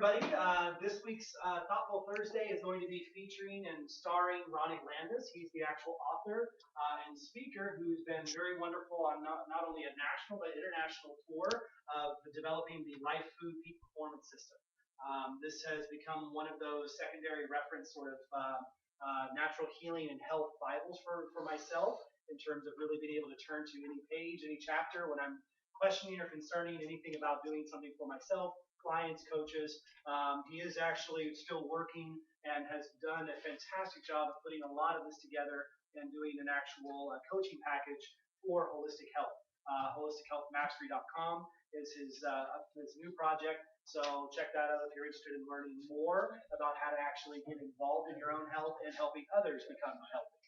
everybody. This week's Thoughtful Thursday is going to be featuring and starring Ronnie Landis. He's the actual author and speaker who's been very wonderful on not only a national but international tour of developing the Life Food Peak Performance System. This has become one of those secondary reference sort of natural healing and health Bibles for myself in terms of really being able to turn to any page, any chapter when I'm questioning or concerning anything about doing something for myself, clients, coaches. He is actually still working and has done a fantastic job of putting a lot of this together and doing an actual coaching package for holistic health. HolisticHealthMastery.com is his new project. So check that out if you're interested in learning more about how to actually get involved in your own health and helping others become healthy.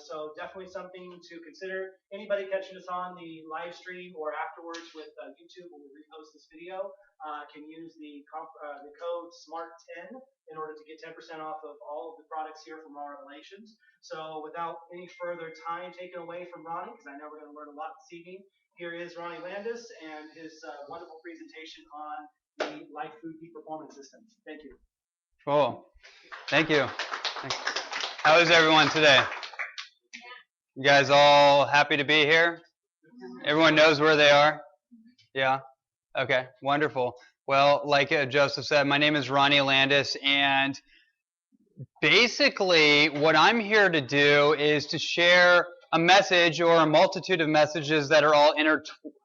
So definitely something to consider. Anybody catching us on the live stream or afterwards with YouTube when we repost this video can use the code SMART10 in order to get 10% off of all of the products here from Raw Revelations. So without any further time taken away from Ronnie, because I know we're going to learn a lot this evening, here is Ronnie Landis and his wonderful presentation on the Life Food Peak Performance System. Thank you. Cool. Thank you. How is everyone today? You guys all happy to be here? Everyone knows where they are? Yeah? Okay, wonderful. Well, like Joseph said, my name is Ronnie Landis, and basically what I'm here to do is to share a message or a multitude of messages that are all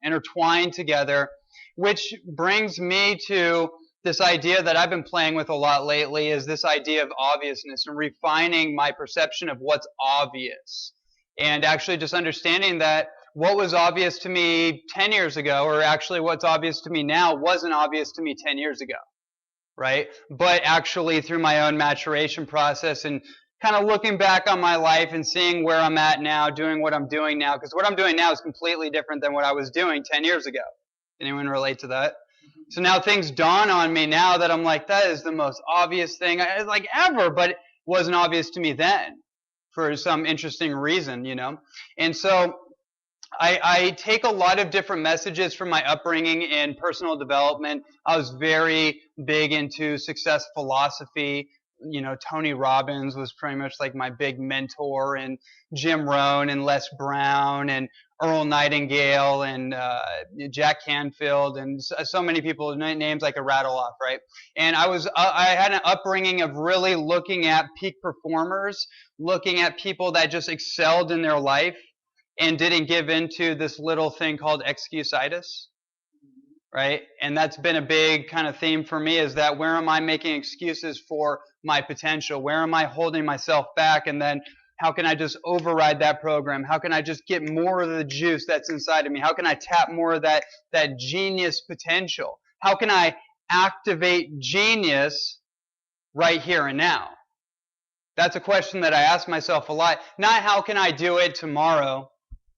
intertwined together, which brings me to this idea that I've been playing with a lot lately, is this idea of obviousness and refining my perception of what's obvious. And actually just understanding that what was obvious to me 10 years ago, or actually what's obvious to me now, wasn't obvious to me 10 years ago, right? But actually through my own maturation process and kind of looking back on my life and seeing where I'm at now, doing what I'm doing now, because what I'm doing now is completely different than what I was doing 10 years ago. Anyone relate to that? So now things dawn on me now that I'm like, that is the most obvious thing like ever, but it wasn't obvious to me then for some interesting reason, you know. And so I take a lot of different messages from my upbringing in personal development. I was very big into success philosophy. You know, Tony Robbins was pretty much like my big mentor, and Jim Rohn and Les Brown and Earl Nightingale and Jack Canfield and so many people, names I could rattle off, right? And I had an upbringing of really looking at peak performers, looking at people that just excelled in their life and didn't give into this little thing called excuse-itis, right? And that's been a big kind of theme for me, is that where am I making excuses for my potential? Where am I holding myself back? And then how can I just override that program? How can I just get more of the juice that's inside of me? How can I tap more of that genius potential? How can I activate genius right here and now? That's a question that I ask myself a lot. Not how can I do it tomorrow?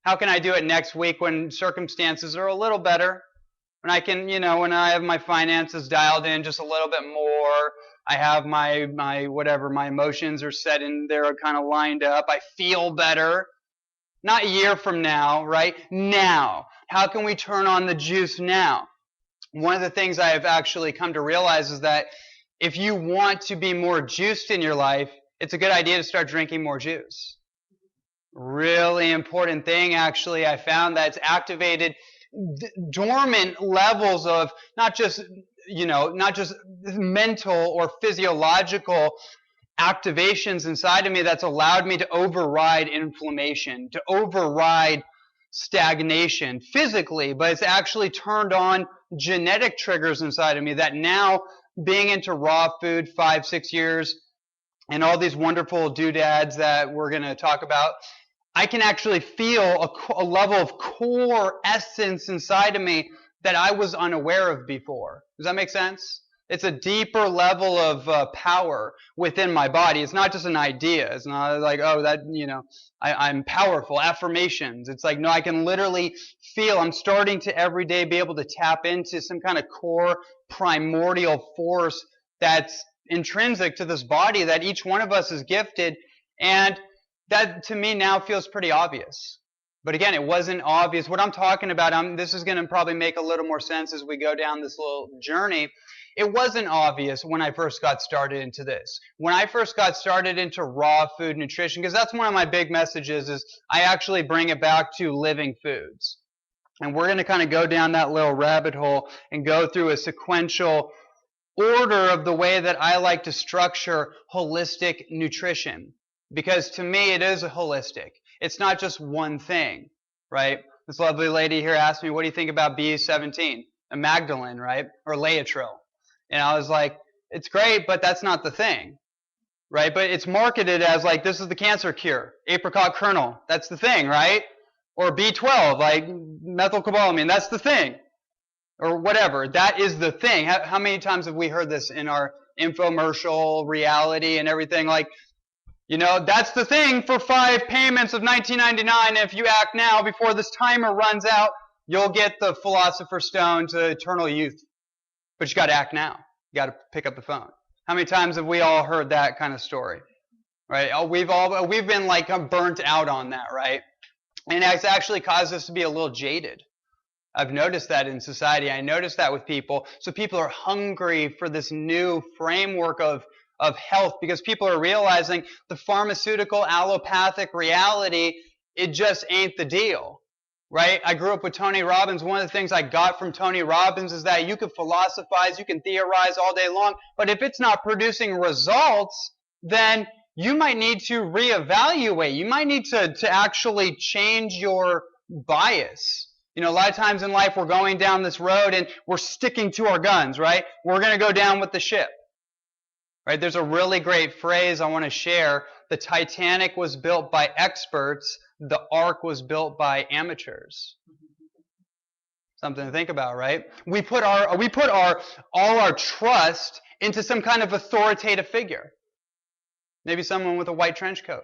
How can I do it next week when circumstances are a little better? When I can, you know, when I have my finances dialed in just a little bit more, I have my whatever, my emotions are set in there, kind of lined up, I feel better. Not a year from now, right? Now. How can we turn on the juice now? One of the things I have actually come to realize is that if you want to be more juiced in your life, it's a good idea to start drinking more juice. Really important thing, actually, I found that it's activated dormant levels of not just mental or physiological activations inside of me that's allowed me to override inflammation, to override stagnation physically, but it's actually turned on genetic triggers inside of me that now, being into raw food 5-6 years and all these wonderful doodads that we're going to talk about, I can actually feel a level of core essence inside of me that I was unaware of before. Does that make sense? It's a deeper level of power within my body. It's not just an idea. It's not like, oh, that, you know, I'm powerful. Affirmations. It's like, no, I can literally feel, I'm starting to every day be able to tap into some kind of core primordial force that's intrinsic to this body that each one of us is gifted. And that, to me, now feels pretty obvious. But again, it wasn't obvious. What I'm talking about, this is going to probably make a little more sense as we go down this little journey. It wasn't obvious when I first got started into this. When I first got started into raw food nutrition, because that's one of my big messages, is I actually bring it back to living foods. And we're going to kind of go down that little rabbit hole and go through a sequential order of the way that I like to structure holistic nutrition. Because to me, it is a holistic. It's not just one thing, right? This lovely lady here asked me, what do you think about B17? A Magdalene, right? Or Laetrile. And I was like, it's great, but that's not the thing, right? But it's marketed as like, this is the cancer cure. Apricot kernel, that's the thing, right? Or B12, like methylcobalamin, that's the thing. Or whatever, that is the thing. How many times have we heard this in our infomercial reality and everything? Like, you know, that's the thing for 5 payments of $19.99. If you act now before this timer runs out, you'll get the Philosopher's Stone to eternal youth. But you got to act now. You got to pick up the phone. How many times have we all heard that kind of story? Right? We've been like burnt out on that, right? And it's actually caused us to be a little jaded. I've noticed that in society. I noticed that with people. So people are hungry for this new framework of health because people are realizing the pharmaceutical allopathic reality, it just ain't the deal, right? I grew up with Tony Robbins. One of the things I got from Tony Robbins is that you can philosophize, you can theorize all day long, but if it's not producing results, then you might need to reevaluate. You might need to actually change your bias. You know, a lot of times in life we're going down this road and we're sticking to our guns, right? We're going to go down with the ship. Right? There's a really great phrase I want to share. The Titanic was built by experts. The Ark was built by amateurs. Something to think about, right? We put all our trust into some kind of authoritative figure. Maybe someone with a white trench coat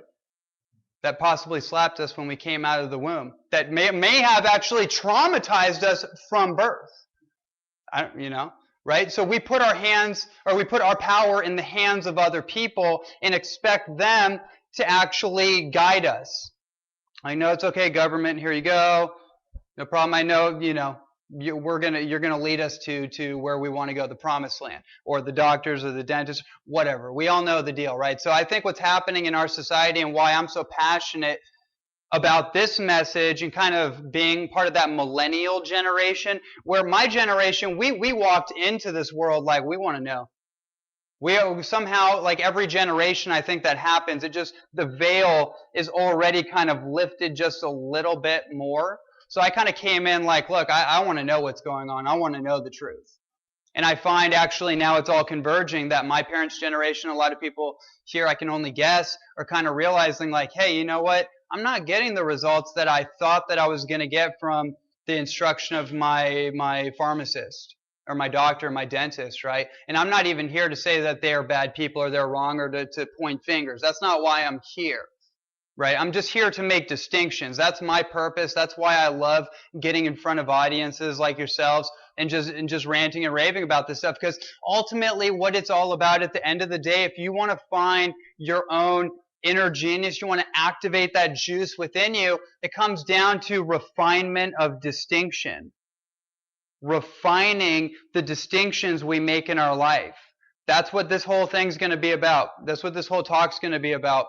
that possibly slapped us when we came out of the womb, that may have actually traumatized us from birth. You know, right? So we put our power in the hands of other people and expect them to actually guide us. I know it's okay, government, here you go. No problem. I know, you know, you're gonna lead us to where we want to go, the promised land, or the doctors or the dentists, whatever. We all know the deal, right? So I think what's happening in our society and why I'm so passionate about this message and kind of being part of that millennial generation, where my generation, we walked into this world like we want to know. We somehow, like every generation, I think that happens. The veil is already kind of lifted just a little bit more. So I kind of came in like, look, I want to know what's going on. I want to know the truth. And I find actually now it's all converging that my parents' generation, a lot of people here, I can only guess, are kind of realizing like, hey, you know what? I'm not getting the results that I thought that I was going to get from the instruction of my pharmacist or my doctor, my dentist, right? And I'm not even here to say that they are bad people or they're wrong or to point fingers. That's not why I'm here. Right? I'm just here to make distinctions. That's my purpose. That's why I love getting in front of audiences like yourselves and just ranting and raving about this stuff, because ultimately what it's all about at the end of the day, if you want to find your own inner genius, you want to activate that juice within you, it comes down to refinement of distinction. Refining the distinctions we make in our life. That's what this whole thing's going to be about. That's what this whole talk's going to be about.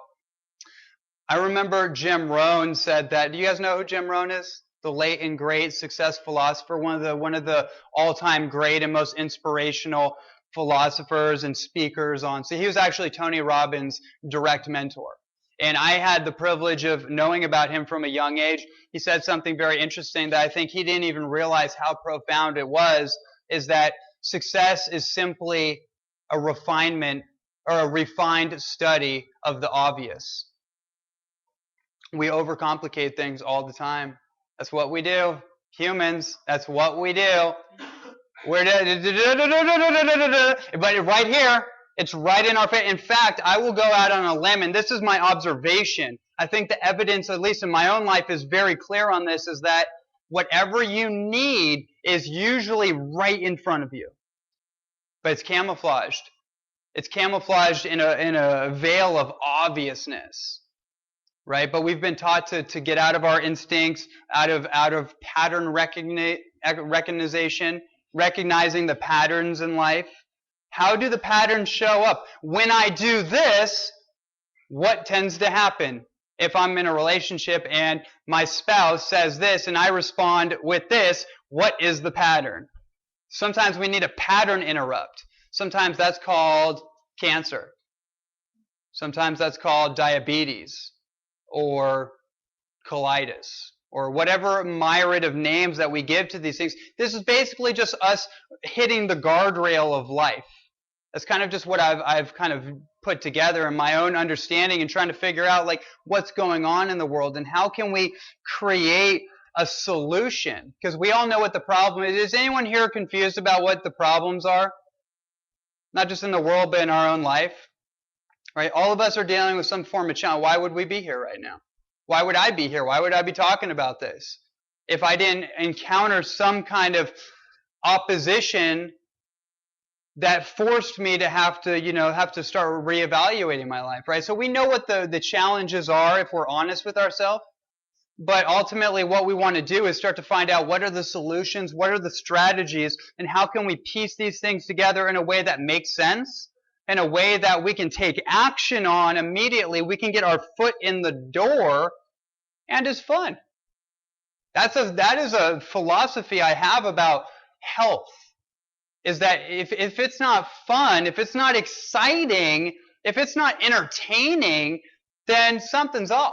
I remember Jim Rohn said that. Do you guys know who Jim Rohn is? The late and great success philosopher, one of the all-time great and most inspirational philosophers and speakers on. So he was actually Tony Robbins' direct mentor. And I had the privilege of knowing about him from a young age. He said something very interesting that I think he didn't even realize how profound it was, is that success is simply a refinement or a refined study of the obvious. We overcomplicate things all the time. That's what we do. Humans, that's what we do. But right here, it's right in our face. In fact, I will go out on a limb, and this is my observation. I think the evidence, at least in my own life, is very clear on this, is that whatever you need is usually right in front of you. But it's camouflaged. It's camouflaged in a veil of obviousness. right? But we've been taught to get out of our instincts, out of pattern recognition, recognizing the patterns in life. How do the patterns show up? When I do this, what tends to happen? If I'm in a relationship and my spouse says this and I respond with this, what is the pattern? Sometimes we need a pattern interrupt. Sometimes that's called cancer. Sometimes that's called diabetes or colitis or whatever myriad of names that we give to these things. This is basically just us hitting the guardrail of life. That's kind of just what I've kind of put together in my own understanding and trying to figure out like what's going on in the world and how can we create a solution, because we all know what the problem is. Is anyone here confused about what the problems are? Not just in the world, but in our own life, right? All of us are dealing with some form of challenge. Why would we be here right now? Why would I be here? Why would I be talking about this? If I didn't encounter some kind of opposition that forced me to have to start reevaluating my life, right? So we know what the challenges are if we're honest with ourselves. But ultimately what we want to do is start to find out what are the solutions, what are the strategies, and how can we piece these things together in a way that makes sense, in a way that we can take action on immediately, we can get our foot in the door, and is fun. That is a philosophy I have about health, is that if it's not fun, if it's not exciting, if it's not entertaining, then something's off.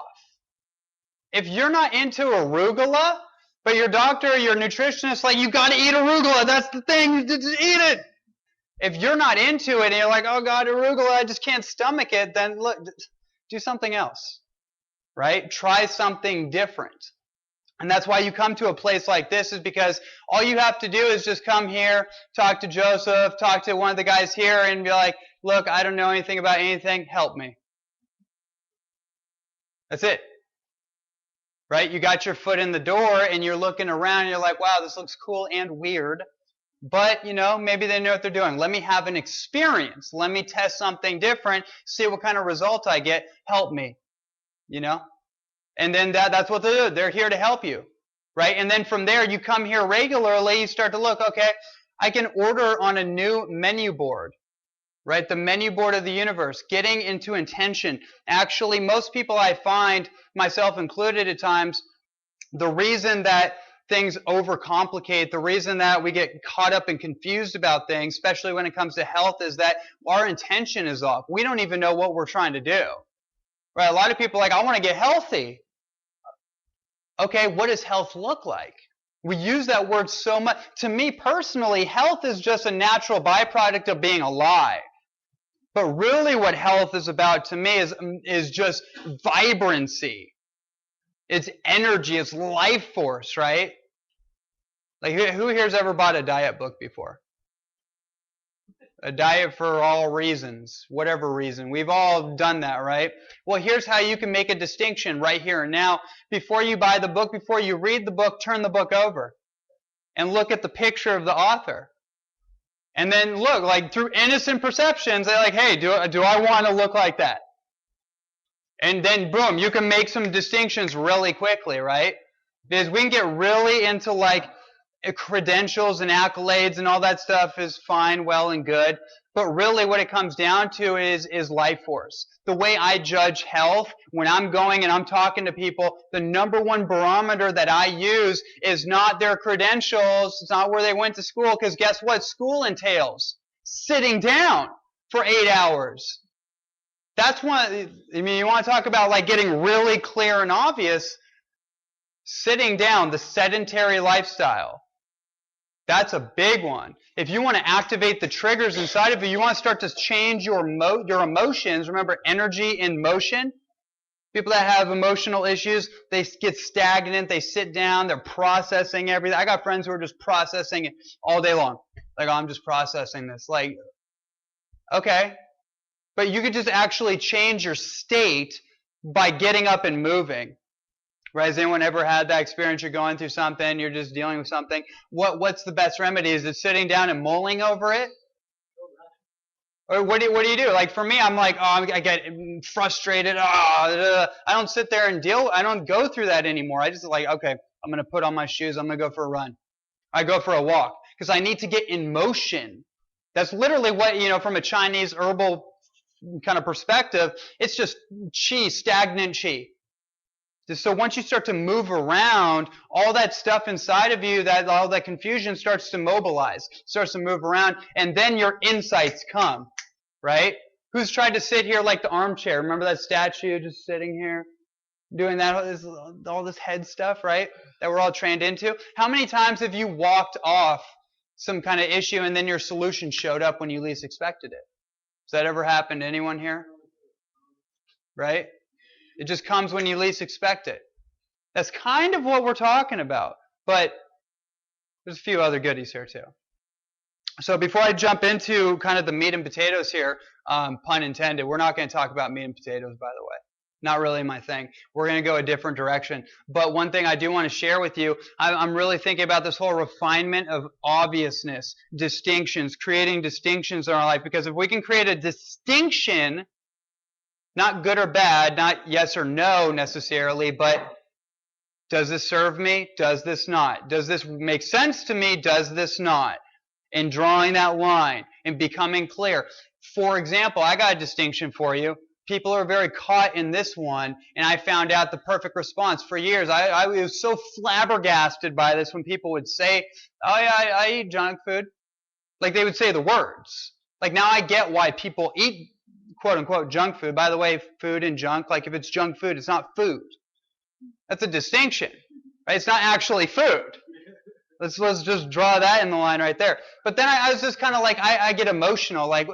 If you're not into arugula, but your doctor or your nutritionist like, you got to eat arugula, that's the thing, just eat it. If you're not into it and you're like, oh God, arugula, I just can't stomach it, then look, do something else, right? Try something different. And that's why you come to a place like this, is because all you have to do is just come here, talk to Joseph, talk to one of the guys here, and be like, look, I don't know anything about anything, help me. That's it. Right? You got your foot in the door and you're looking around and you're like, wow, this looks cool and weird. But, maybe they know what they're doing. Let me have an experience. Let me test something different, see what kind of result I get. Help me. And then that's what they do. They're here to help you. Right? And then from there, you come here regularly, you start to look, okay, I can order on a new menu board. Right? The menu board of the universe, getting into intention. Actually, most people I find, myself included at times, the reason that things overcomplicate, the reason that we get caught up and confused about things, especially when it comes to health, is that our intention is off. We don't even know what we're trying to do. Right? A lot of people are like, I want to get healthy. Okay, what does health look like? We use that word so much. To me personally, health is just a natural byproduct of being alive. But really what health is about to me is just vibrancy. It's energy, it's life force, right? Like who here's ever bought a diet book before? A diet for all reasons, whatever reason. We've all done that, right? Well, here's how you can make a distinction right here and now. Before you buy the book, before you read the book, turn the book over and look at the picture of the author. And then look, like through innocent perceptions, they're like, hey, do I want to look like that? And then boom, you can make some distinctions really quickly, right? Because we can get really into like credentials and accolades and all that stuff is fine, well and good. But really what it comes down to is life force. The way I judge health, when I'm going and I'm talking to people, the number one barometer that I use is not their credentials, it's not where they went to school, because guess what? School entails sitting down for 8 hours. That's one, you want to talk about like getting really clear and obvious, sitting down, the sedentary lifestyle. That's a big one. If you want to activate the triggers inside of you, you want to start to change your emotions. Remember, energy in motion. People that have emotional issues, they get stagnant, they sit down, they're processing everything. I got friends who are just processing it all day long. Like, oh, I'm just processing this. Like, okay. But you could just actually change your state by getting up and moving. Right? Has anyone ever had that experience? You're going through something, you're just dealing with something. What's the best remedy? Is it sitting down and mulling over it? Or what do you do? Like for me, I'm like, oh, I get frustrated. I don't sit there and I don't go through that anymore. I just like, okay, I'm going to put on my shoes. I'm going to go for a run. I go for a walk because I need to get in motion. That's literally what, from a Chinese herbal kind of perspective, it's just qi, stagnant qi. So once you start to move around, all that stuff inside of you, all that confusion starts to mobilize, starts to move around, and then your insights come, right? Who's tried to sit here like the armchair? Remember that statue just sitting here? Doing all this head stuff, right? That we're all trained into. How many times have you walked off some kind of issue and then your solution showed up when you least expected it? Has that ever happened to anyone here? Right? It just comes when you least expect it. That's kind of what we're talking about. But there's a few other goodies here too. So before I jump into kind of the meat and potatoes here, pun intended, we're not going to talk about meat and potatoes, by the way. Not really my thing. We're going to go a different direction. But one thing I do want to share with you, I'm really thinking about this whole refinement of obviousness, distinctions, creating distinctions in our life. Because if we can create a distinction, not good or bad, not yes or no necessarily, but does this serve me? Does this not? Does this make sense to me? Does this not? And drawing that line and becoming clear. For example, I got a distinction for you. People are very caught in this one, and I found out the perfect response. For years, I was so flabbergasted by this when people would say, oh yeah, I eat junk food. Like they would say the words. Like now I get why people eat quote-unquote junk food. By the way, food and junk, like if it's junk food, it's not food. That's a distinction, right? It's not actually food. Let's just draw that in the line right there. But then I was just kind of like, I get emotional, like,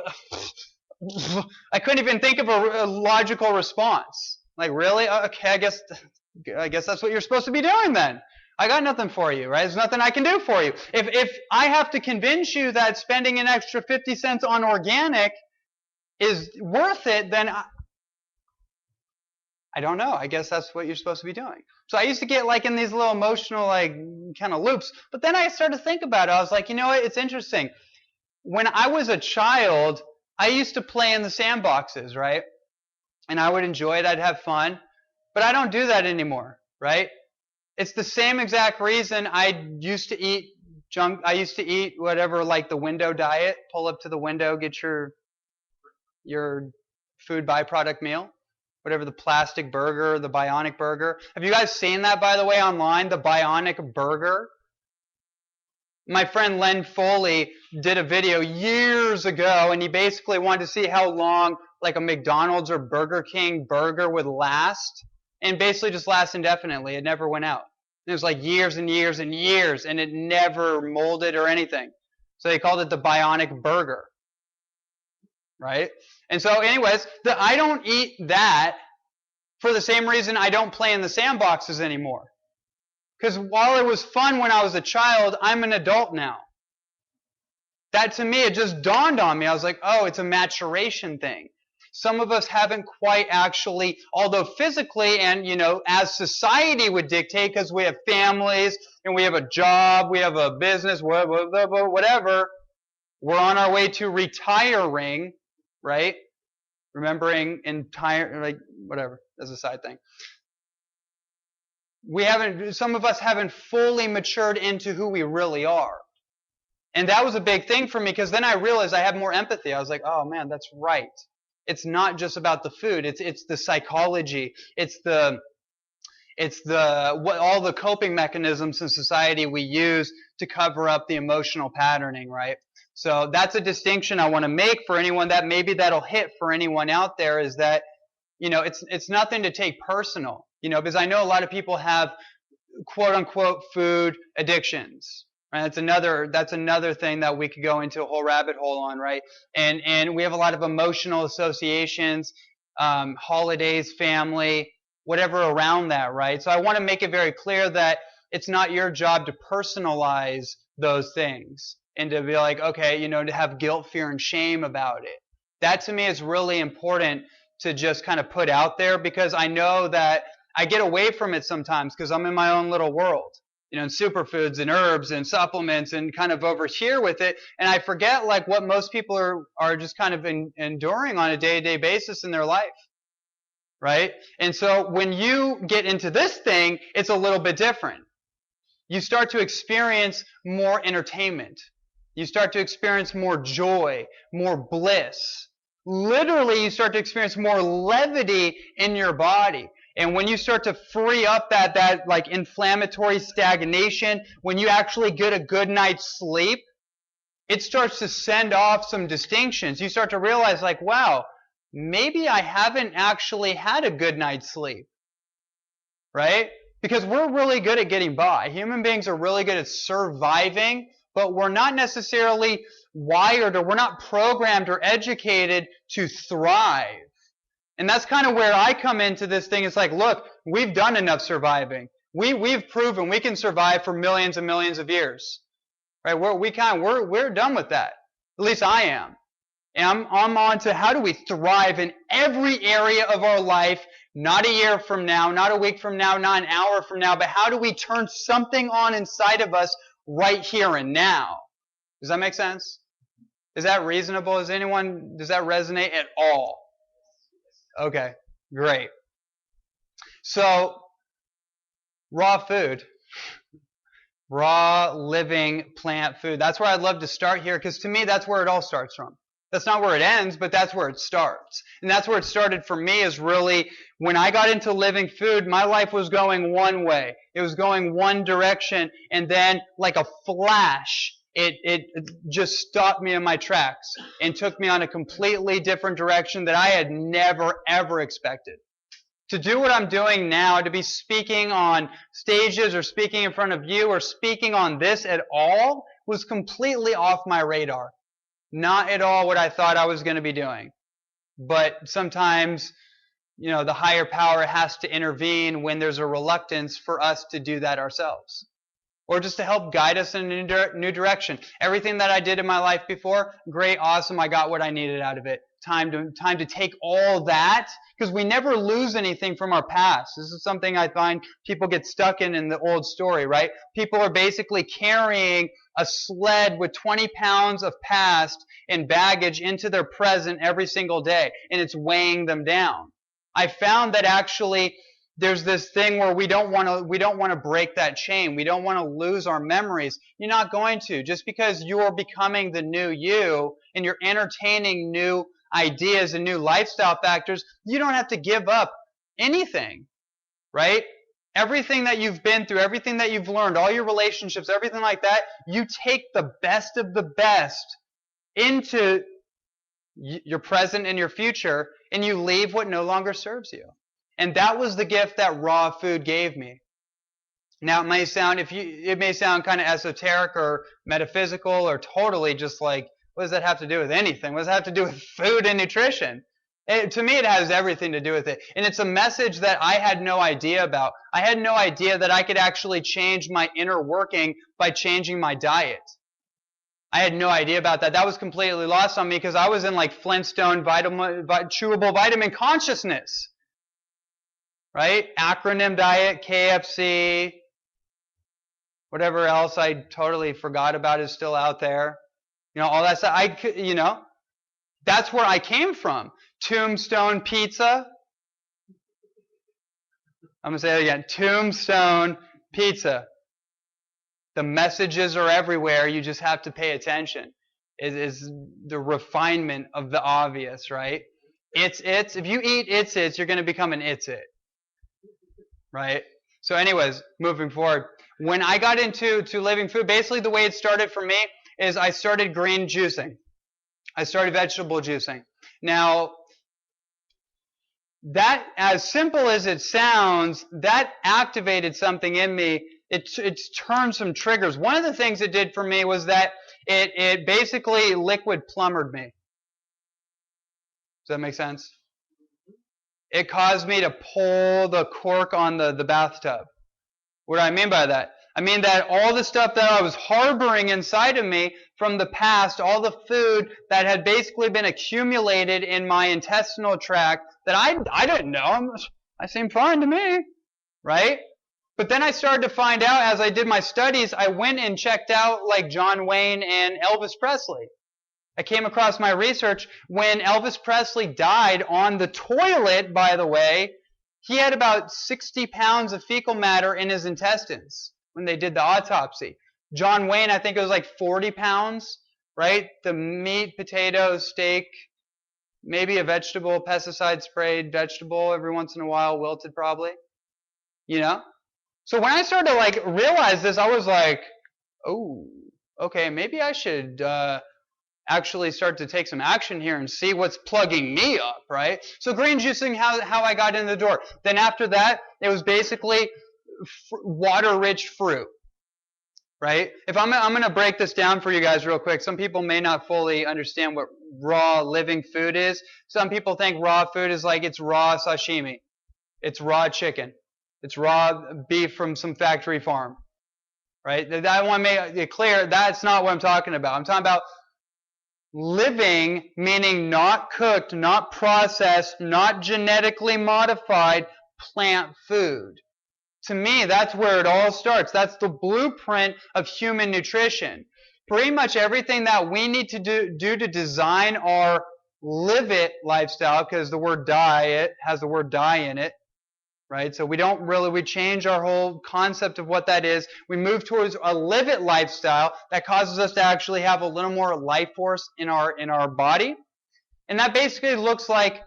I couldn't even think of a logical response. Like, really? Okay, I guess that's what you're supposed to be doing then. I got nothing for you, right? There's nothing I can do for you. If I have to convince you that spending an extra 50 cents on organic is worth it, then I don't know. I guess that's what you're supposed to be doing. So I used to get like in these little emotional like kind of loops. But then I started to think about it. I was like, you know what? It's interesting. When I was a child, I used to play in the sandboxes, right? And I would enjoy it. I'd have fun. But I don't do that anymore, right? It's the same exact reason I used to eat junk. I used to eat whatever, like the window diet. Pull up to the window, get your food byproduct meal. Whatever, the plastic burger, the bionic burger. Have you guys seen that, by the way, online? The bionic burger? My friend Len Foley did a video years ago, and he basically wanted to see how long like a McDonald's or Burger King burger would last, and basically just last indefinitely. It never went out. It was like years and years and years, and it never molded or anything. So they called it the bionic burger, right? And so anyways, I don't eat that for the same reason I don't play in the sandboxes anymore. Because while it was fun when I was a child, I'm an adult now. That to me, it just dawned on me. I was like, oh, it's a maturation thing. Some of us haven't quite actually, although physically and, as society would dictate, because we have families and we have a job, we have a business, whatever, we're on our way to retiring, right? Remembering whatever, as a side thing. Some of us haven't fully matured into who we really are. And that was a big thing for me, because then I realized I have more empathy. I was like, oh man, that's right. It's not just about the food. It's the psychology. It's all the coping mechanisms in society we use to cover up the emotional patterning, right? So that's a distinction I want to make for anyone that maybe that'll hit for anyone out there, is that, it's nothing to take personal, because I know a lot of people have quote unquote food addictions. Right? That's another thing that we could go into a whole rabbit hole on, right? And we have a lot of emotional associations, holidays, family, whatever around that, right? So I want to make it very clear that it's not your job to personalize those things and to be like, okay, to have guilt, fear, and shame about it. That to me is really important to just kind of put out there, because I know that I get away from it sometimes because I'm in my own little world. and superfoods and herbs and supplements and kind of over here with it. And I forget like what most people are just kind of enduring on a day-to-day basis in their life. Right? And so when you get into this thing, it's a little bit different. You start to experience more entertainment. You start to experience more joy, more bliss. Literally, you start to experience more levity in your body. And when you start to free up that like inflammatory stagnation, when you actually get a good night's sleep, it starts to send off some distinctions. You start to realize like, wow, maybe I haven't actually had a good night's sleep. Right? Because we're really good at getting by. Human beings are really good at surviving, but we're not necessarily wired or we're not programmed or educated to thrive. And that's kind of where I come into this thing. It's like, look, we've done enough surviving. We've proven we can survive for millions and millions of years. Right? We're done with that. At least I am. And I'm on to how do we thrive in every area of our life, not a year from now, not a week from now, not an hour from now, but how do we turn something on inside of us right here and now? Does that make sense? Is that reasonable? Does that resonate at all? Okay, great. So, raw food. Raw, living, plant food. That's where I'd love to start here, because to me, that's where it all starts from. That's not where it ends, but that's where it starts. And that's where it started for me, is really when I got into living food, my life was going one way. It was going one direction, and then like a flash, it just stopped me in my tracks and took me on a completely different direction that I had never, ever expected. To do what I'm doing now, to be speaking on stages or speaking in front of you or speaking on this at all, was completely off my radar. Not at all what I thought I was going to be doing. But sometimes, the higher power has to intervene when there's a reluctance for us to do that ourselves. Or just to help guide us in a new direction. Everything that I did in my life before, great, awesome, I got what I needed out of it. Time to take all that, because we never lose anything from our past. This is something I find people get stuck in the old story, right? People are basically carrying a sled with 20 pounds of past and baggage into their present every single day, and it's weighing them down. I found that actually there's this thing where we don't want to break that chain. We don't want to lose our memories. You're not going to. Just because you're becoming the new you and you're entertaining new ideas and new lifestyle factors, you don't have to give up anything, right? Everything that you've been through, everything that you've learned, all your relationships, everything like that, you take the best of the best into your present and your future, and you leave what no longer serves you. And that was the gift that raw food gave me. Now, it may sound kind of esoteric or metaphysical or totally just like, what does that have to do with anything? What does that have to do with food and nutrition? To me, it has everything to do with it. And it's a message that I had no idea about. I had no idea that I could actually change my inner working by changing my diet. I had no idea about that. That was completely lost on me because I was in like Flintstone chewable vitamin consciousness. Right? Acronym diet, KFC, whatever else I totally forgot about is still out there. All that stuff. That's where I came from. Tombstone pizza. I'm going to say it again. Tombstone pizza. The messages are everywhere. You just have to pay attention. It is the refinement of the obvious, right? It's. If you eat it's, you're going to become an it's it. Right? So anyways, moving forward. When I got into living food, basically the way it started for me is I started green juicing. I started vegetable juicing. Now, that, as simple as it sounds, that activated something in me. It's turned some triggers. One of the things it did for me was that it basically liquid plumbered me. Does that make sense? It caused me to pull the cork on the bathtub. What do I mean by that? I mean that all the stuff that I was harboring inside of me from the past, all the food that had basically been accumulated in my intestinal tract that I didn't know. I seemed fine to me, right? But then I started to find out as I did my studies, I went and checked out like John Wayne and Elvis Presley. I came across my research when Elvis Presley died on the toilet, by the way, he had about 60 pounds of fecal matter in his intestines when they did the autopsy. John Wayne, I think it was like 40 pounds, right? The meat, potatoes, steak, maybe a vegetable, pesticide sprayed vegetable every once in a while, wilted probably, you know? So when I started to like realize this, I was like, oh, okay, maybe I should actually start to take some action here and see what's plugging me up, right? So green juicing, how I got in the door. Then after that, it was basically water-rich fruit, right? If I'm going to break this down for you guys real quick. Some people may not fully understand what raw living food is. Some people think raw food is like it's raw sashimi. It's raw chicken. It's raw beef from some factory farm, right? I want to make it clear that's not what I'm talking about. I'm talking about living, meaning not cooked, not processed, not genetically modified plant food. To me, that's where it all starts. That's the blueprint of human nutrition. Pretty much everything that we need to do to design our live it lifestyle, because the word diet has the word die in it, right? So we change our whole concept of what that is. We move towards a live it lifestyle that causes us to actually have a little more life force in our body. And that basically looks like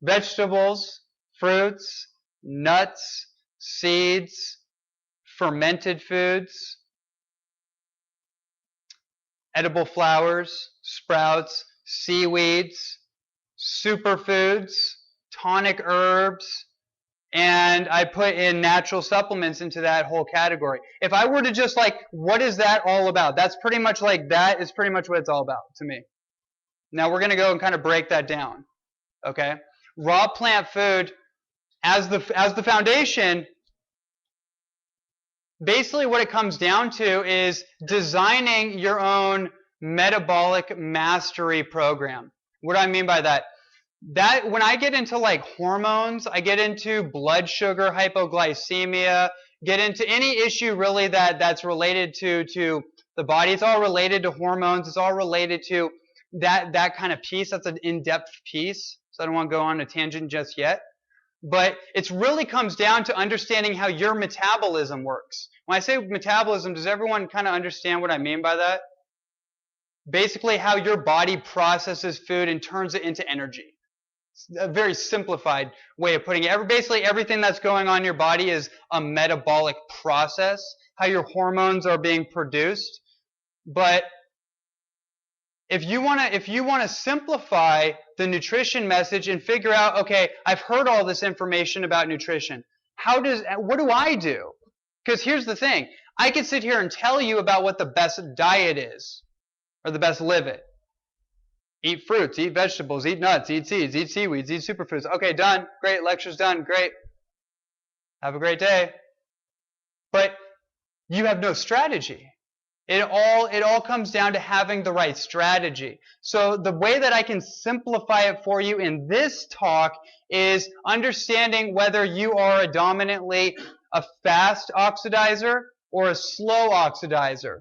vegetables, fruits, nuts, seeds, fermented foods, edible flowers, sprouts, seaweeds, superfoods, tonic herbs, and I put in natural supplements into that whole category. If I were to just like, what is that all about? That's pretty much like, that is pretty much what it's all about to me. Now we're going to go and kind of break that down, okay? Raw plant food as the foundation, basically what it comes down to is designing your own metabolic mastery program. What do I mean by that? That when I get into like hormones, I get into blood sugar hypoglycemia, get into any issue really that's related to the body. It's all related to hormones. It's all related to that kind of piece. That's an in-depth piece. So I don't want to go on a tangent just yet. But it really comes down to understanding how your metabolism works. When I say metabolism, does everyone kind of understand what I mean by that? Basically how your body processes food and turns it into energy. A very simplified way of putting it. Basically, everything that's going on in your body is a metabolic process, how your hormones are being produced. But if you want to simplify the nutrition message and figure out, okay, I've heard all this information about nutrition. What do I do? Because here's the thing. I could sit here and tell you about what the best diet is, or the best live it. Eat fruits, eat vegetables, eat nuts, eat seeds, eat seaweeds, eat superfoods. Okay, done. Great. Lecture's done. Great. Have a great day. But you have no strategy. It all comes down to having the right strategy. So the way that I can simplify it for you in this talk is understanding whether you are dominantly a fast oxidizer or a slow oxidizer.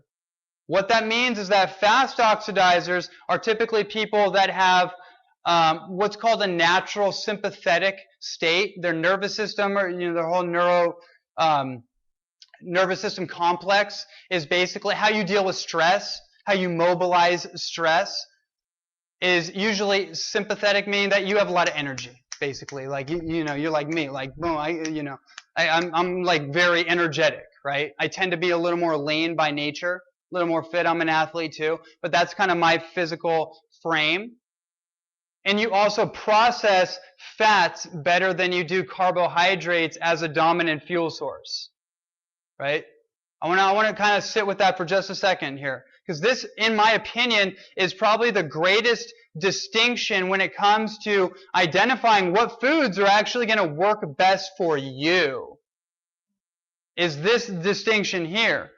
What that means is that fast oxidizers are typically people that have what's called a natural sympathetic state. Their nervous system, or their whole nervous system complex is basically how you deal with stress, how you mobilize stress, is usually sympathetic, meaning that you have a lot of energy. Basically, like you're like me, like boom, I'm like very energetic, right? I tend to be a little more lean by nature. A little more fit. I'm an athlete too, but that's kind of my physical frame. And you also process fats better than you do carbohydrates as a dominant fuel source, right? I want to kind of sit with that for just a second here, because this, in my opinion, is probably the greatest distinction when it comes to identifying what foods are actually going to work best for you. Is this distinction here?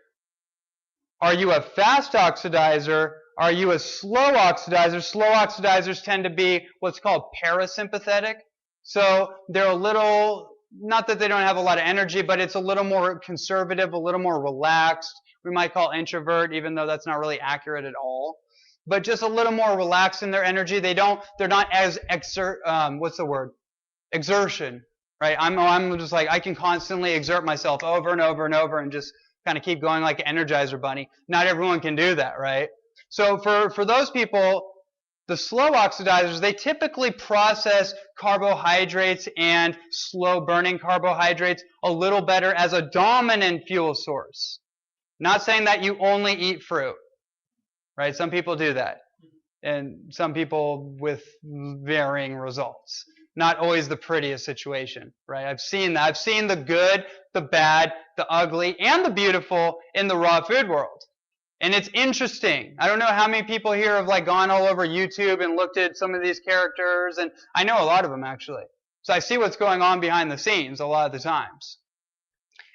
Are you a fast oxidizer? Are you a slow oxidizer? Slow oxidizers tend to be what's called parasympathetic. So they're a little not that they don't have a lot of energy, but it's a little more conservative, a little more relaxed. We might call introvert, even though that's not really accurate at all. But just a little more relaxed in their energy. They're not as exertion, right? I'm just like, I can constantly exert myself over and over and over and just kind of keep going like an Energizer bunny. Not everyone can do that, right? So for those people, the slow oxidizers, they typically process carbohydrates and slow burning carbohydrates a little better as a dominant fuel source. Not saying that you only eat fruit, right? Some people do that. And some people with varying results. Not always the prettiest situation, right? I've seen that. I've seen the good, the bad, the ugly, and the beautiful in the raw food world. And it's interesting. I don't know how many people here have like gone all over YouTube and looked at some of these characters, and I know a lot of them actually. So I see what's going on behind the scenes a lot of the times.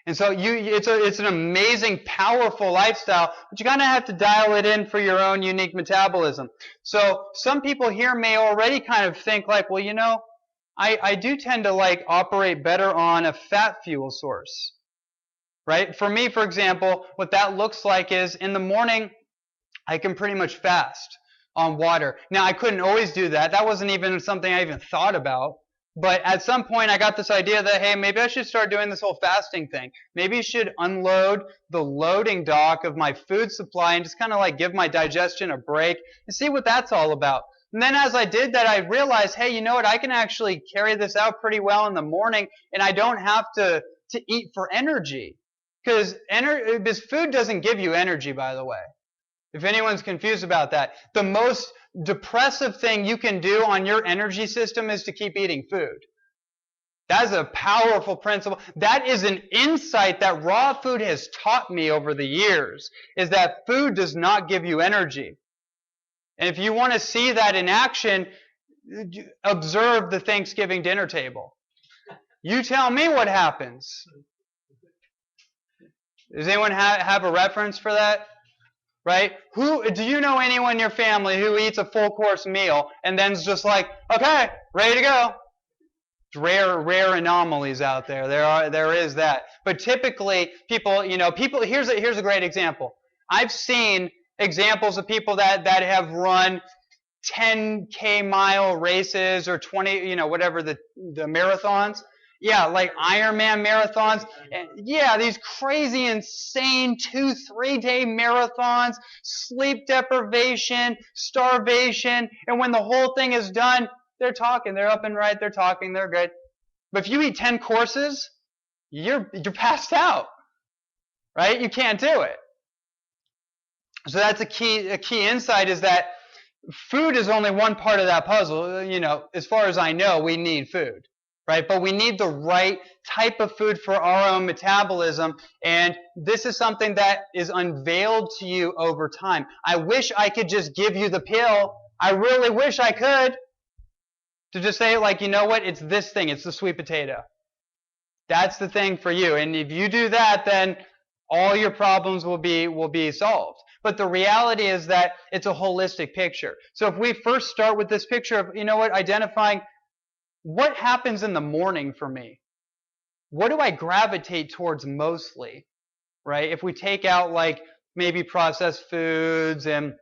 And so it's an amazing, powerful lifestyle, but you kind of have to dial it in for your own unique metabolism. So some people here may already kind of think like, well, you know, I do tend to like operate better on a fat fuel source. Right? For me, for example, what that looks like is in the morning, I can pretty much fast on water. Now, I couldn't always do that. That wasn't even something I even thought about. But at some point, I got this idea that, hey, maybe I should start doing this whole fasting thing. Maybe I should unload the loading dock of my food supply and just kind of like give my digestion a break and see what that's all about. And then as I did that, I realized, hey, you know what? I can actually carry this out pretty well in the morning, and I don't have to eat for energy. Because food doesn't give you energy, by the way. If anyone's confused about that. The most depressive thing you can do on your energy system is to keep eating food. That is a powerful principle. That is an insight that raw food has taught me over the years, is that food does not give you energy. And if you want to see that in action, observe the Thanksgiving dinner table. You tell me what happens. Does anyone have a reference for that? Right? Do you know anyone in your family who eats a full course meal and then's just like, okay, ready to go? Rare anomalies out there. There is that. But typically, people, here's a great example. I've seen examples of people that have run 10K mile races or 20, whatever the marathons. Yeah, like Ironman marathons. And yeah, these crazy, insane 2-3 day marathons, sleep deprivation, starvation, and when the whole thing is done, they're talking, they're up and right, they're talking, they're good. But if you eat 10 courses, you're passed out, right? You can't do it. So that's a key insight, is that food is only one part of that puzzle. As far as I know, we need food. Right? But we need the right type of food for our own metabolism, and this is something that is unveiled to you over time. I wish I could just give you the pill. I really wish I could. To just say, like, you know what? It's this thing. It's the sweet potato. That's the thing for you. And if you do that, then all your problems will be solved. But the reality is that it's a holistic picture. So if we first start with this picture of, identifying what happens in the morning for me? What do I gravitate towards mostly, right? If we take out like maybe processed foods and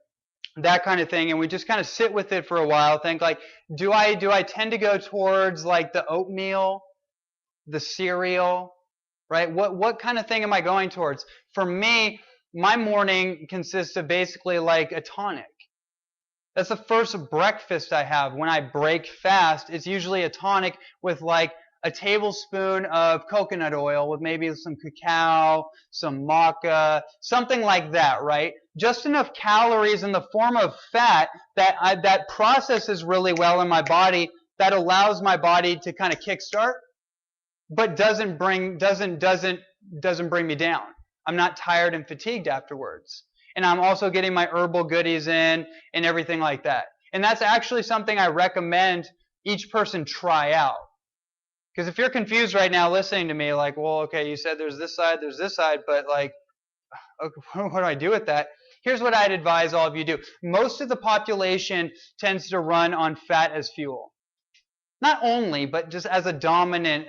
that kind of thing, and we just kind of sit with it for a while, think like, do I tend to go towards like the oatmeal, the cereal, right? What kind of thing am I going towards? For me, my morning consists of basically like a tonic. That's the first breakfast I have. When I break fast, it's usually a tonic with like a tablespoon of coconut oil with maybe some cacao, some maca, something like that, right? Just enough calories in the form of fat that processes really well in my body, that allows my body to kind of kickstart, but doesn't bring me down. I'm not tired and fatigued afterwards. And I'm also getting my herbal goodies in and everything like that. And that's actually something I recommend each person try out. Because if you're confused right now listening to me, like, well, okay, you said there's this side, but like, what do I do with that? Here's what I'd advise all of you do. Most of the population tends to run on fat as fuel. Not only, but just as a dominant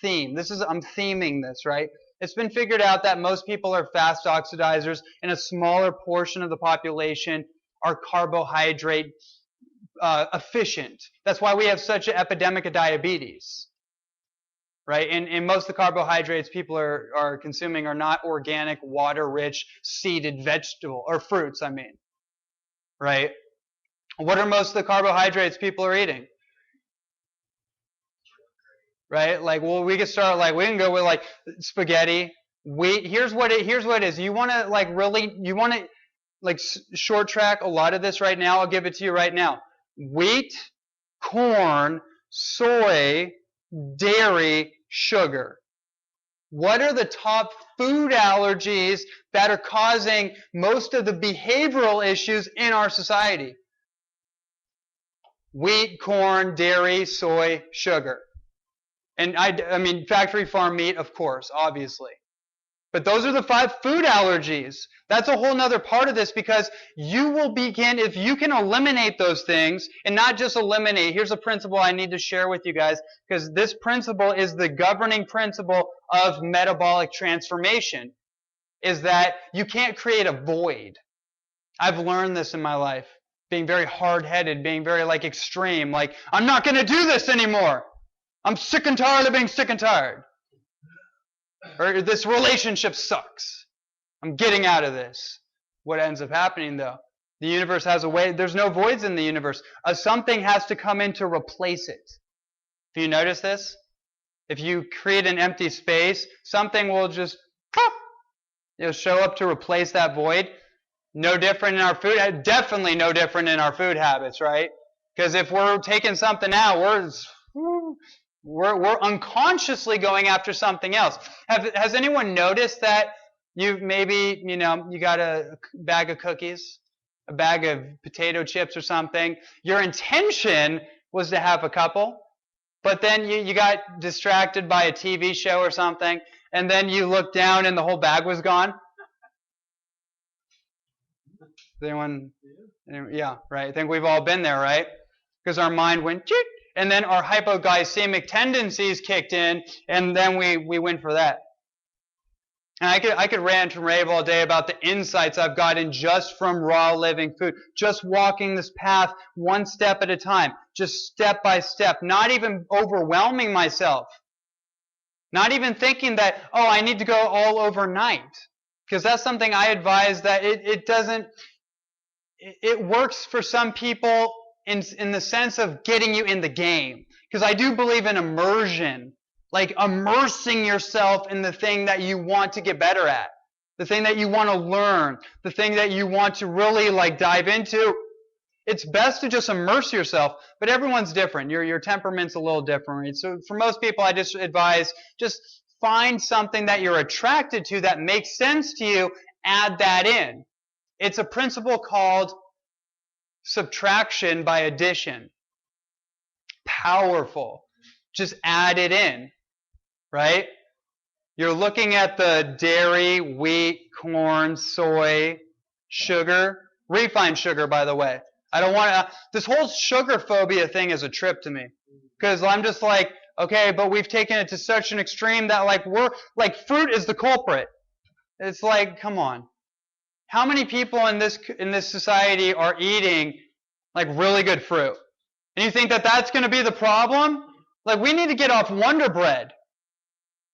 theme. I'm theming this, right? It's been figured out that most people are fast oxidizers, and a smaller portion of the population are carbohydrate efficient. That's why we have such an epidemic of diabetes, right? And most of the carbohydrates people are consuming are not organic, water-rich, seeded vegetable or fruits. I mean, right? What are most of the carbohydrates people are eating? Right? Like, well, we can go with like spaghetti. Here's what it is. You want to short track a lot of this right now. I'll give it to you right now. Wheat, corn, soy, dairy, sugar. What are the top food allergies that are causing most of the behavioral issues in our society? Wheat, corn, dairy, soy, sugar. And I mean, factory farm meat, of course, obviously. But those are the 5 food allergies. That's a whole nother part of this, because you will begin, if you can eliminate those things, and not just eliminate, here's a principle I need to share with you guys, because this principle is the governing principle of metabolic transformation, is that you can't create a void. I've learned this in my life, being very hard-headed, being very extreme, I'm not going to do this anymore. I'm sick and tired of being sick and tired. Or this relationship sucks. I'm getting out of this. What ends up happening, though? The universe has a way. There's no voids in the universe. Something has to come in to replace it. Have you noticed this? If you create an empty space, something will just show up to replace that void. No different in our food. Definitely no different in our food habits, right? Because if we're taking something out, we're unconsciously going after something else. Has anyone noticed that you got a bag of cookies, a bag of potato chips or something? Your intention was to have a couple, but then you got distracted by a TV show or something, and then you looked down and the whole bag was gone? Anyone? Yeah, right. I think we've all been there, right? Because our mind went, cheat, and then our hypoglycemic tendencies kicked in, and then we went for that. And I could rant and rave all day about the insights I've gotten just from raw living food, just walking this path one step at a time, just step by step, not even overwhelming myself, not even thinking that, oh, I need to go all overnight, because that's something I advise that it doesn't. It works for some people in the sense of getting you in the game. Because I do believe in immersion, like immersing yourself in the thing that you want to get better at, the thing that you want to learn, the thing that you want to really dive into. It's best to just immerse yourself, but everyone's different. Your temperament's a little different. Right? So for most people, I just advise just find something that you're attracted to that makes sense to you, add that in. It's a principle called subtraction by addition. Powerful. Just add it in, right? You're looking at the dairy, wheat, corn, soy, sugar, refined sugar, by the way. I don't want to, this whole sugar phobia thing is a trip to me. Because I'm just okay, but we've taken it to such an extreme that fruit is the culprit. It's come on. How many people in this society are eating really good fruit? And you think that that's going to be the problem? We need to get off Wonder Bread.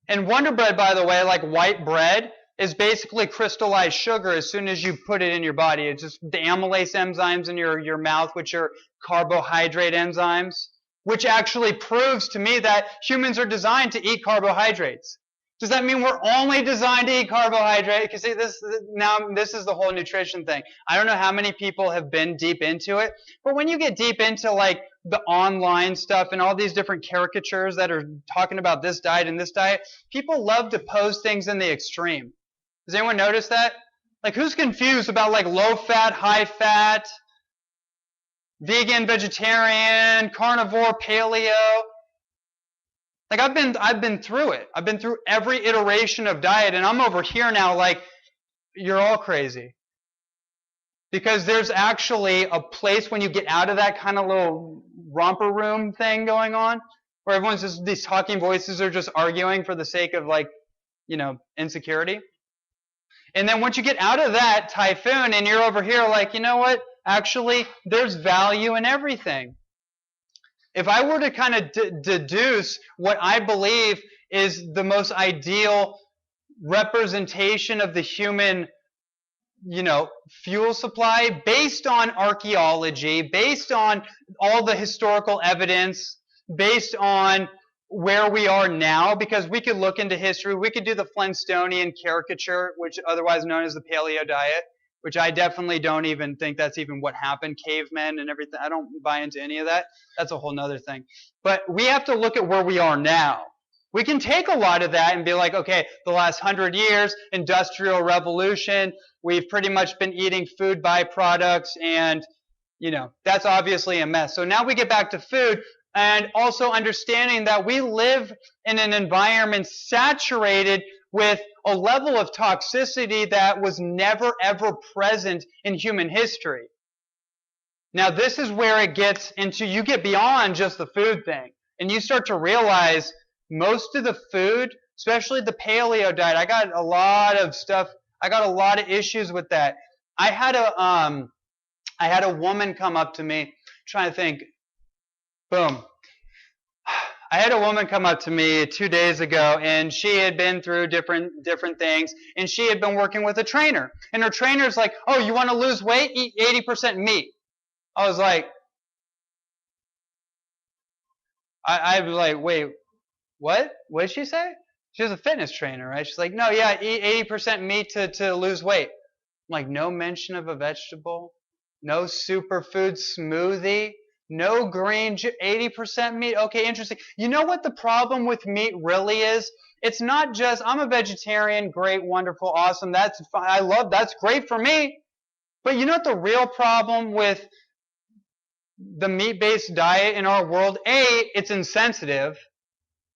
And Wonder Bread, by the way, like white bread, is basically crystallized sugar as soon as you put it in your body. It's just the amylase enzymes in your mouth, which are carbohydrate enzymes, which actually proves to me that humans are designed to eat carbohydrates. Does that mean we're only designed to eat carbohydrate? Because see, this is the whole nutrition thing. I don't know how many people have been deep into it, but when you get deep into the online stuff and all these different caricatures that are talking about this diet and this diet, people love to pose things in the extreme. Does anyone notice that? Who's confused about low fat, high fat, vegan, vegetarian, carnivore, paleo? I've been through it. I've been through every iteration of diet, and I'm over here now you're all crazy. Because there's actually a place when you get out of that kind of little romper room thing going on, where everyone's just, these talking voices are just arguing for the sake of like, insecurity. And then once you get out of that typhoon and you're over here like, you know what? Actually, there's value in everything. If I were to kind of deduce what I believe is the most ideal representation of the human, fuel supply, based on archaeology, based on all the historical evidence, based on where we are now, because we could look into history, we could do the Flintstonian caricature, which otherwise known as the paleo diet, which I definitely don't even think that's even what happened, cavemen and everything. I don't buy into any of that. That's a whole nother thing. But we have to look at where we are now. We can take a lot of that and be like, okay, the last 100 years, industrial revolution, we've pretty much been eating food byproducts, and, that's obviously a mess. So now we get back to food, and also understanding that we live in an environment saturated with a level of toxicity that was never ever present in human history. Now this is where it gets into, you get beyond just the food thing, and you start to realize most of the food, especially the paleo diet, I got a lot of issues with that. I had a woman come up to me, trying to think, boom. I had a woman come up to me 2 days ago, and she had been through different things, and she had been working with a trainer. And her trainer's like, oh, you want to lose weight? Eat 80% meat. I was like, I was like, wait, what? What did she say? She was a fitness trainer, right? She's like, no, yeah, eat 80% meat to lose weight. I'm like, no mention of a vegetable, no superfood smoothie, no green, 80% meat. Okay, interesting. You know what the problem with meat really is? It's not just, I'm a vegetarian, great, wonderful, awesome, that's fine, that's great for me. But you know what the real problem with the meat-based diet in our world? A, it's insensitive.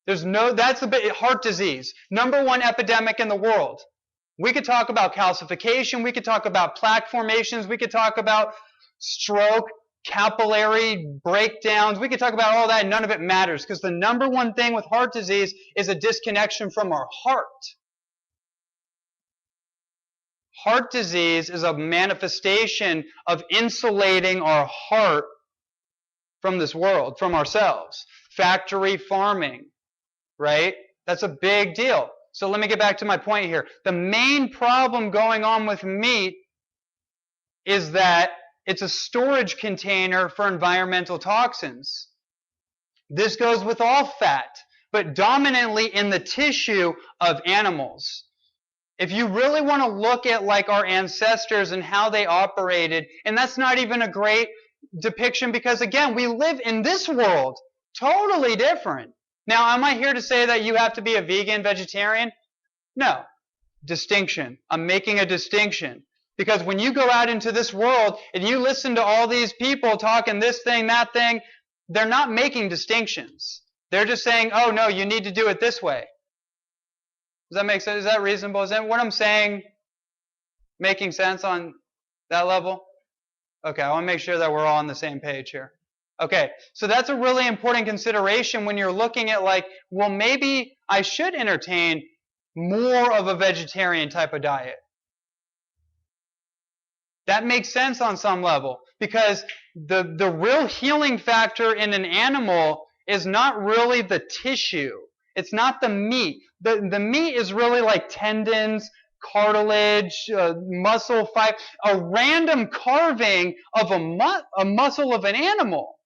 That's heart disease. #1 epidemic in the world. We could talk about calcification, we could talk about plaque formations, we could talk about stroke, capillary breakdowns, we could talk about all that, and none of it matters, because the #1 thing with heart disease is a disconnection from our heart. Heart disease is a manifestation of insulating our heart from this world, from ourselves. Factory farming, right? That's a big deal. So let me get back to my point here. The main problem going on with meat is that it's a storage container for environmental toxins. This goes with all fat, but dominantly in the tissue of animals. If you really want to look at like our ancestors and how they operated, and that's not even a great depiction, because again, we live in this world, totally different. Now, am I here to say that you have to be a vegan, vegetarian? No. Distinction. I'm making a distinction. Because when you go out into this world and you listen to all these people talking this thing, that thing, they're not making distinctions. They're just saying, oh no, you need to do it this way. Does that make sense? Is that reasonable? Is that what I'm saying making sense on that level? Okay, I want to make sure that we're all on the same page here. Okay, so that's a really important consideration when you're looking at like, well, maybe I should entertain more of a vegetarian type of diet. That makes sense on some level, because the real healing factor in an animal is not really the tissue. It's not the meat. The meat is really like tendons, cartilage, muscle fiber, a random carving of a muscle of an animal.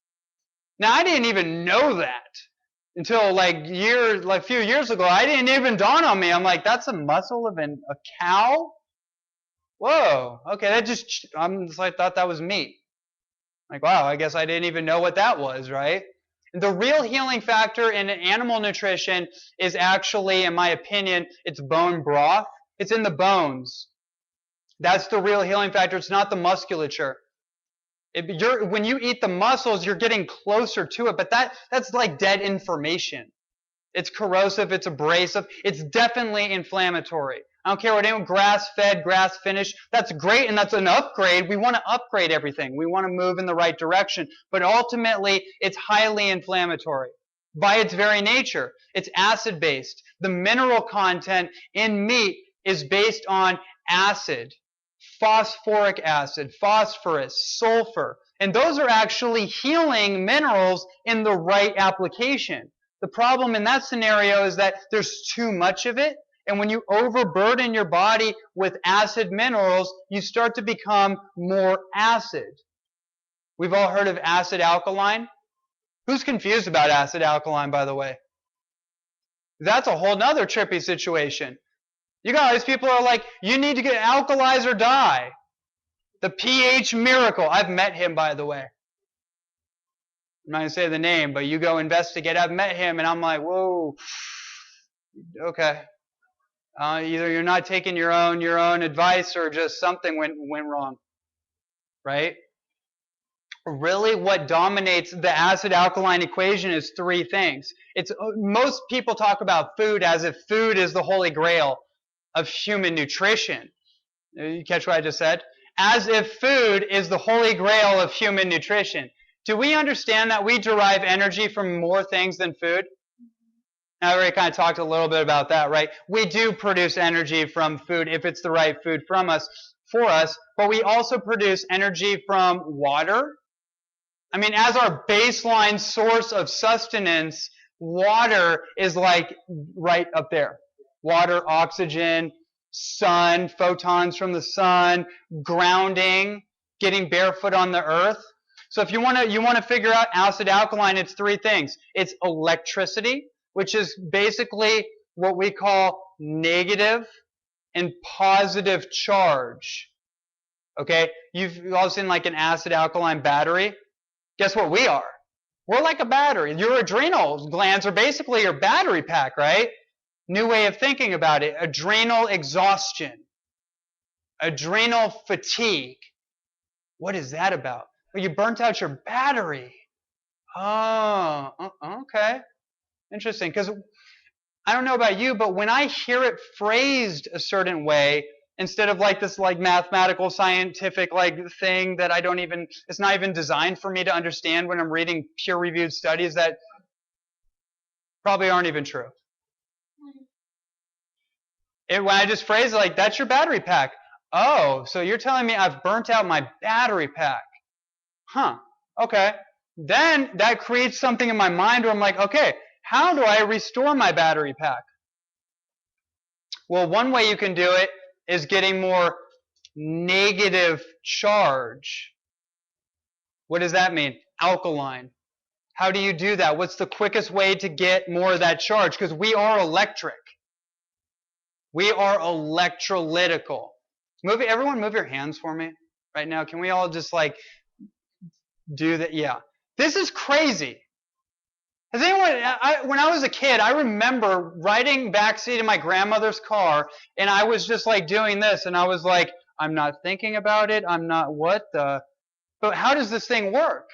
Now, I didn't even know that until like a few years ago. I didn't even dawn on me. I'm like, that's a muscle of a cow? Whoa, okay, I thought that was meat. Like, wow, I guess I didn't even know what that was, right? The real healing factor in animal nutrition is actually, in my opinion, it's bone broth. It's in the bones. That's the real healing factor. It's not the musculature. When you eat the muscles, you're getting closer to it, but that's like dead information. It's corrosive, it's abrasive, it's definitely inflammatory. I don't care what anyone, grass-fed, grass-finished. That's great, and that's an upgrade. We want to upgrade everything. We want to move in the right direction. But ultimately, it's highly inflammatory. By its very nature, it's acid-based. The mineral content in meat is based on acid, phosphoric acid, phosphorus, sulfur. And those are actually healing minerals in the right application. The problem in that scenario is that there's too much of it. And when you overburden your body with acid minerals, you start to become more acid. We've all heard of acid alkaline. Who's confused about acid alkaline, by the way? That's a whole nother trippy situation. You got all these people who are like, you need to get alkalized or die. The pH miracle. I've met him, by the way. I'm not going to say the name, but you go investigate. I've met him, and I'm like, whoa, okay. Either you're not taking your own advice, or just something went wrong, right? Really, what dominates the acid-alkaline equation is three things. Most people talk about food as if food is the holy grail of human nutrition. You catch what I just said? As if food is the holy grail of human nutrition. Do we understand that we derive energy from more things than food? I already kind of talked a little bit about that, right? We do produce energy from food if it's the right food for us, but we also produce energy from water. I mean, as our baseline source of sustenance, water is like right up there. Water, oxygen, sun, photons from the sun, grounding, getting barefoot on the earth. So if you want to figure out acid alkaline, it's three things. It's electricity, which is basically what we call negative and positive charge. Okay? You've all seen like an acid alkaline battery. Guess what we are? We're like a battery. Your adrenal glands are basically your battery pack, right? New way of thinking about it. Adrenal exhaustion. Adrenal fatigue. What is that about? Well, you burnt out your battery. Oh, okay. Interesting. Because I don't know about you, but when I hear it phrased a certain way, instead of like this like mathematical, scientific like thing that it's not even designed for me to understand when I'm reading peer-reviewed studies that probably aren't even true. When I just phrase it like, that's your battery pack. Oh, so you're telling me I've burnt out my battery pack. Huh, okay. Then that creates something in my mind where I'm like, okay, how do I restore my battery pack? Well, one way you can do it is getting more negative charge. What does that mean? Alkaline. How do you do that? What's the quickest way to get more of that charge? Because we are electric. We are electrolytical. Everyone move your hands for me right now. Can we all just like do that? Yeah. This is crazy. Has anyone, when I was a kid, I remember riding backseat in my grandmother's car, and I was just like doing this, and I was like, I'm not thinking about it. I'm not but how does this thing work?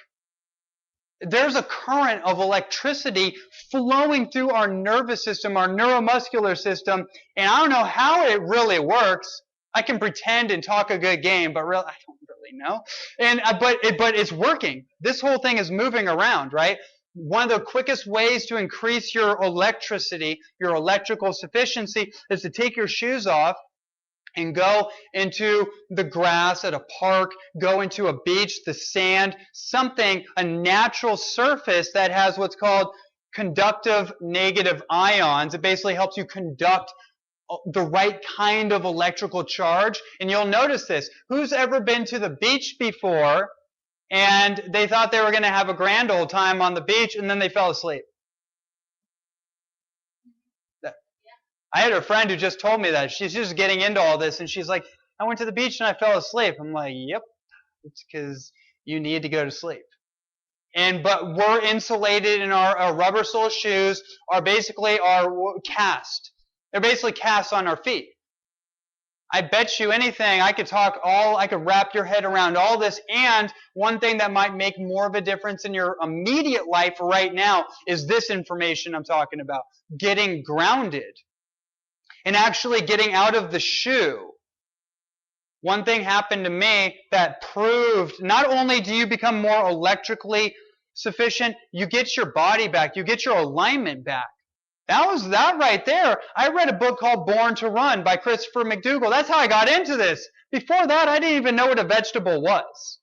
There's a current of electricity flowing through our nervous system, our neuromuscular system, and I don't know how it really works. I can pretend and talk a good game, but really, I don't really know. But it's working. This whole thing is moving around, right? One of the quickest ways to increase your electricity, your electrical sufficiency, is to take your shoes off and go into the grass at a park, go into a beach, the sand, a natural surface that has what's called conductive negative ions. It basically helps you conduct the right kind of electrical charge. And you'll notice this. Who's ever been to the beach before and they thought they were going to have a grand old time on the beach and then they fell asleep? I had a friend who just told me that. She's just getting into all this, and she's like, I went to the beach and I fell asleep. I'm like, yep, it's because you need to go to sleep. But we're insulated, and our rubber sole shoes are basically cast. They're basically cast on our feet. I bet you anything, I could wrap your head around all this, and one thing that might make more of a difference in your immediate life right now is this information I'm talking about, getting grounded. and actually getting out of the shoe. One thing happened to me that proved not only do you become more electrically sufficient, you get your body back, you get your alignment back. That was that right there. I read a book called Born to Run by Christopher McDougall. That's how I got into this. Before that, I didn't even know what a vegetable was.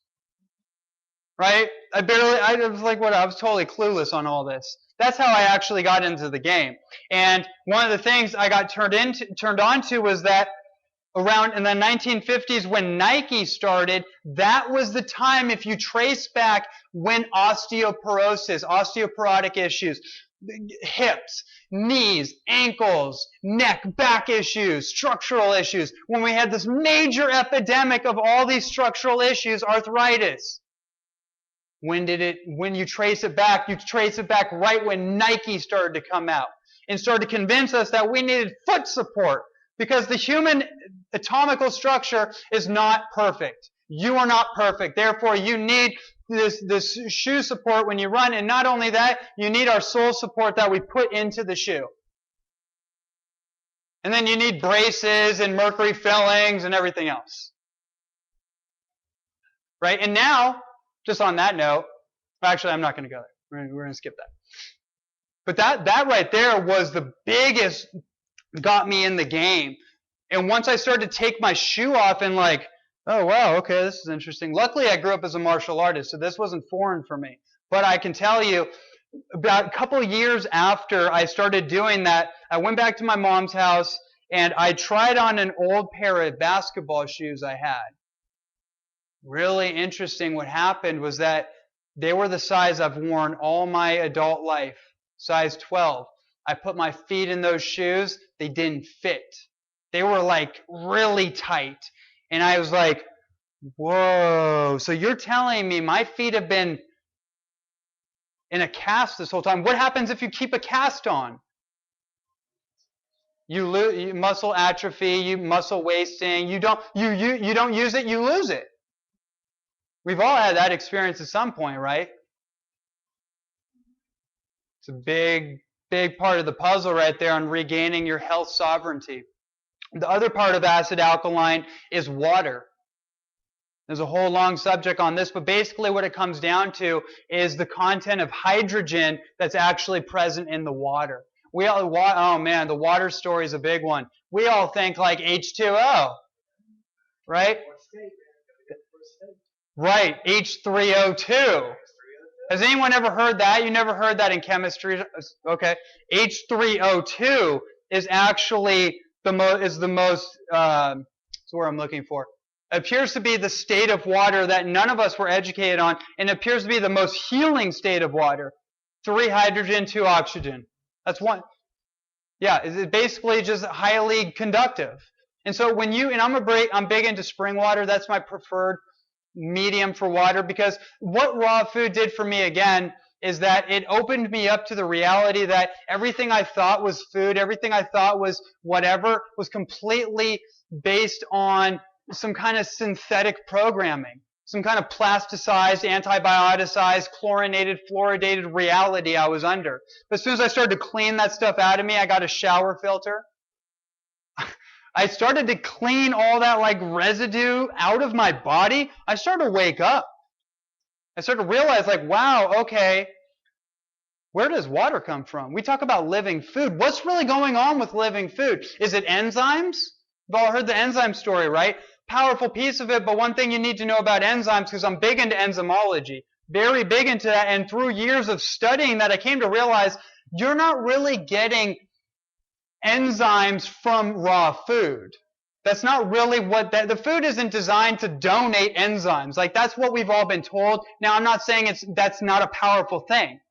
Right? I was like, what? I was totally clueless on all this. That's how I actually got into the game. And one of the things I got turned on to was that around in the 1950s when Nike started, that was the time, if you trace back, when osteoporotic issues, hips, knees, ankles, neck, back issues, structural issues, when we had this major epidemic of all these structural issues, arthritis. When you trace it back right when Nike started to come out and started to convince us that we needed foot support because the human anatomical structure is not perfect. You are not perfect. Therefore, you need this shoe support when you run. And not only that, you need our sole support that we put into the shoe. And then you need braces and mercury fillings and everything else. Right? And now, just on that note, actually, I'm not going to go there. We're going to skip that. But that right there was the biggest, got me in the game. And once I started to take my shoe off and like, oh, wow, okay, this is interesting. Luckily, I grew up as a martial artist, so this wasn't foreign for me. But I can tell you, about a couple of years after I started doing that, I went back to my mom's house, and I tried on an old pair of basketball shoes I had. Really interesting. What happened was that they were the size I've worn all my adult life, size 12. I put my feet in those shoes. They didn't fit. They were like really tight. And I was like, whoa, so you're telling me my feet have been in a cast this whole time? What happens if you keep a cast on? You lose muscle atrophy, you muscle wasting, you don't use it, you lose it. We've all had that experience at some point, right? It's a big part of the puzzle right there on regaining your health sovereignty. The other part of acid alkaline is water. There's a whole long subject on this, but basically what it comes down to is the content of hydrogen that's actually present in the water. Oh man, the water story is a big one. We all think like H2O, right? Right, H3O2. Has anyone ever heard that? You never heard that in chemistry? Okay. H3O2 is actually what's the word I'm looking for. It appears to be the state of water that none of us were educated on, and it appears to be the most healing state of water. 3 hydrogen, 2 oxygen. That's one. Yeah, it's basically just highly conductive. And so when I'm big into spring water. That's my preferred medium for water, because what raw food did for me again is that it opened me up to the reality that everything I thought was food, everything I thought was whatever, was completely based on some kind of synthetic programming, some kind of plasticized, antibioticized, chlorinated, fluoridated reality I was under. But as soon as I started to clean that stuff out of me, I got a shower filter. I started to clean all that like residue out of my body. I started to wake up. I started to realize like, wow, okay, where does water come from? We talk about living food. What's really going on with living food? Is it enzymes? You've all heard the enzyme story, right? Powerful piece of it, but one thing you need to know about enzymes, because I'm big into enzymology, very big into that, and through years of studying that, I came to realize you're not really getting enzymes from raw food. That's not really what the food isn't designed to donate enzymes. Like that's what we've all been told. Now I'm not saying that's not a powerful thing.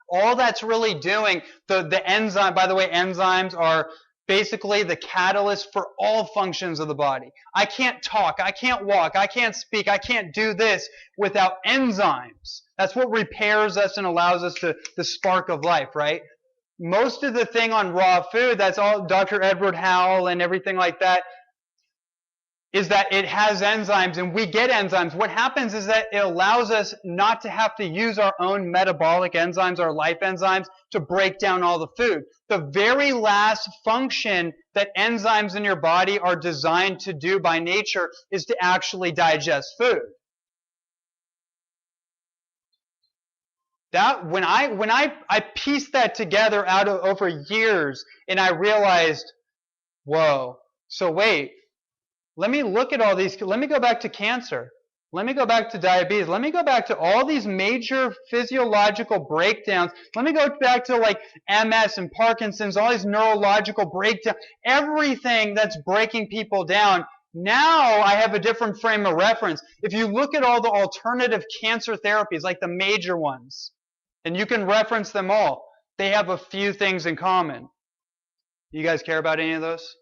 All that's really doing, the enzyme, by the way, enzymes are basically the catalyst for all functions of the body. I can't talk, I can't walk, I can't speak, I can't do this without enzymes. That's what repairs us and allows us to the spark of life, right? Most of the thing on raw food, that's all Dr. Edward Howell and everything like that, is that it has enzymes and we get enzymes. What happens is that it allows us not to have to use our own metabolic enzymes, our life enzymes, to break down all the food. The very last function that enzymes in your body are designed to do by nature is to actually digest food. That when I pieced that together out of over years, and I realized, whoa, so wait, let me look at all these, let me go back to cancer. Let me go back to diabetes. Let me go back to all these major physiological breakdowns. Let me go back to like MS and Parkinson's, all these neurological breakdowns, everything that's breaking people down. Now I have a different frame of reference. If you look at all the alternative cancer therapies, like the major ones, and you can reference them all, they have a few things in common. You guys care about any of those?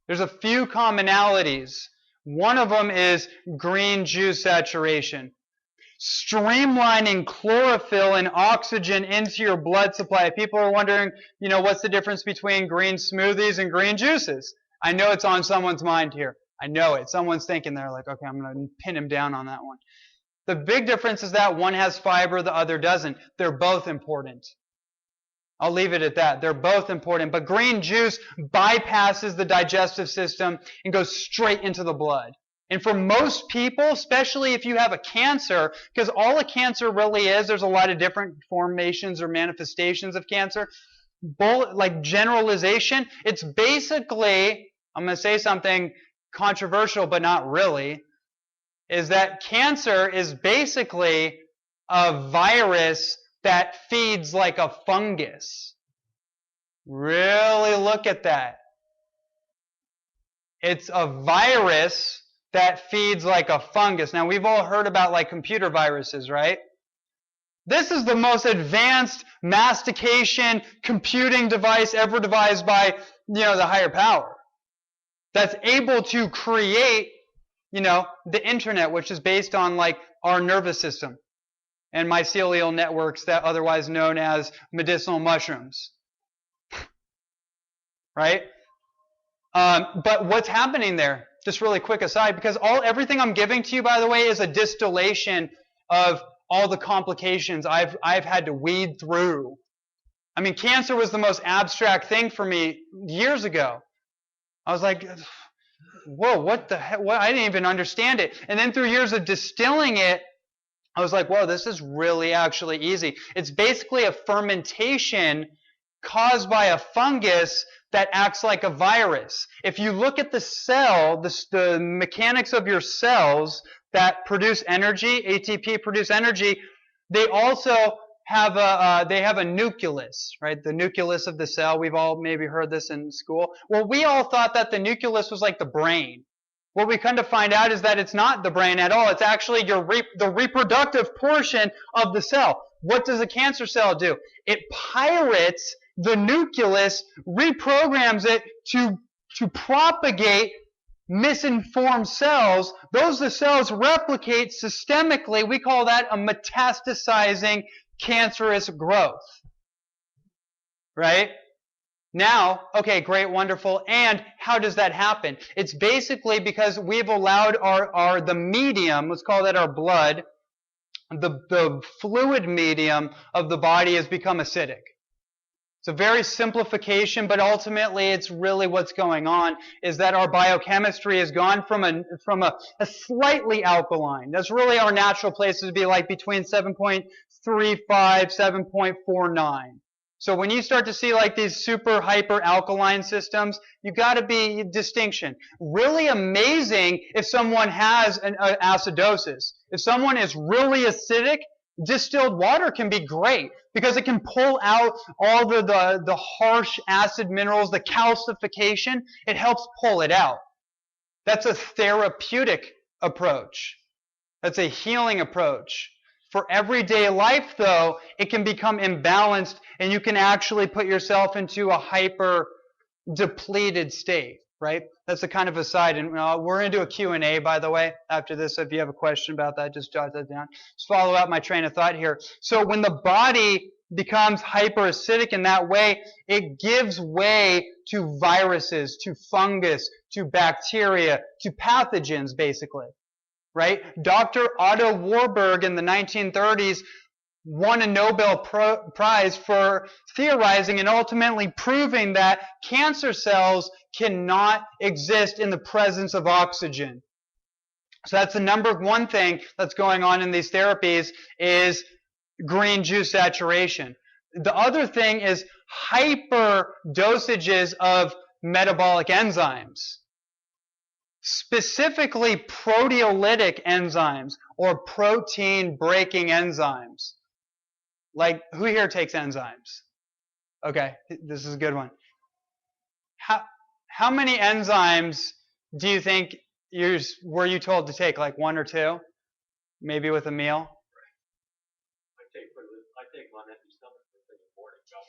There's a few commonalities. One of them is green juice saturation. Streamlining chlorophyll and oxygen into your blood supply. People are wondering, what's the difference between green smoothies and green juices? I know it's on someone's mind here. I know it. Someone's thinking they're like, okay, I'm going to pin him down on that one. The big difference is that one has fiber, the other doesn't. They're both important. I'll leave it at that. They're both important. But green juice bypasses the digestive system and goes straight into the blood. And for most people, especially if you have a cancer, because all a cancer really is, there's a lot of different formations or manifestations of cancer. Like generalization, it's basically, I'm going to say something controversial, but not really, is that cancer is basically a virus that feeds like a fungus. Really look at that. It's a virus that feeds like a fungus. Now, we've all heard about like computer viruses, right? This is the most advanced mastication computing device ever devised by, the higher power. That's able to create, the internet, which is based on like our nervous system and mycelial networks, that otherwise known as medicinal mushrooms. Right? But what's happening there? Just really quick aside, because everything I'm giving to you, by the way, is a distillation of all the complications I've had to weed through. I mean, cancer was the most abstract thing for me years ago. I was like, whoa, what the heck? I didn't even understand it. And then through years of distilling it, I was like, whoa, this is really actually easy. It's basically a fermentation caused by a fungus that acts like a virus. If you look at the cell, the mechanics of your cells that produce energy, ATP produce energy, they also have a nucleus, right? The nucleus of the cell. We've all maybe heard this in school. Well, we all thought that the nucleus was like the brain. What we come to find out is that it's not the brain at all. It's actually the reproductive portion of the cell. What does a cancer cell do? It pirates the nucleus, reprograms it to propagate misinformed cells. The cells replicate systemically. We call that a metastasizing cancerous growth. Right? Now, okay, great, wonderful. And how does that happen? It's basically because we've allowed the medium, let's call that our blood, the fluid medium of the body has become acidic. It's a very simplification, but ultimately it's really what's going on is that our biochemistry has gone from a slightly alkaline. That's really our natural place to be like between 7.35, 7.49. So when you start to see like these super hyper alkaline systems, you got to be distinction. Really amazing if someone has an acidosis. If someone is really acidic, distilled water can be great because it can pull out all the harsh acid minerals, the calcification. It helps pull it out. That's a therapeutic approach. That's a healing approach. For everyday life, though, it can become imbalanced and you can actually put yourself into a hyper depleted state, right? That's a kind of aside. And we're going to do a Q&A, by the way, after this. So if you have a question about that, just jot that down. Just follow out my train of thought here. So when the body becomes hyperacidic in that way, it gives way to viruses, to fungus, to bacteria, to pathogens, basically. Right? Dr. Otto Warburg in the 1930s won a Nobel Prize for theorizing and ultimately proving that cancer cells cannot exist in the presence of oxygen. So that's the number one thing that's going on in these therapies is green juice saturation. The other thing is hyper dosages of metabolic enzymes, specifically proteolytic enzymes or protein breaking enzymes. Like, who here takes enzymes? Okay, this is a good one. How many enzymes do you think were you told to take? Like 1 or 2? Maybe with a meal? I take one empty stomach in the morning, about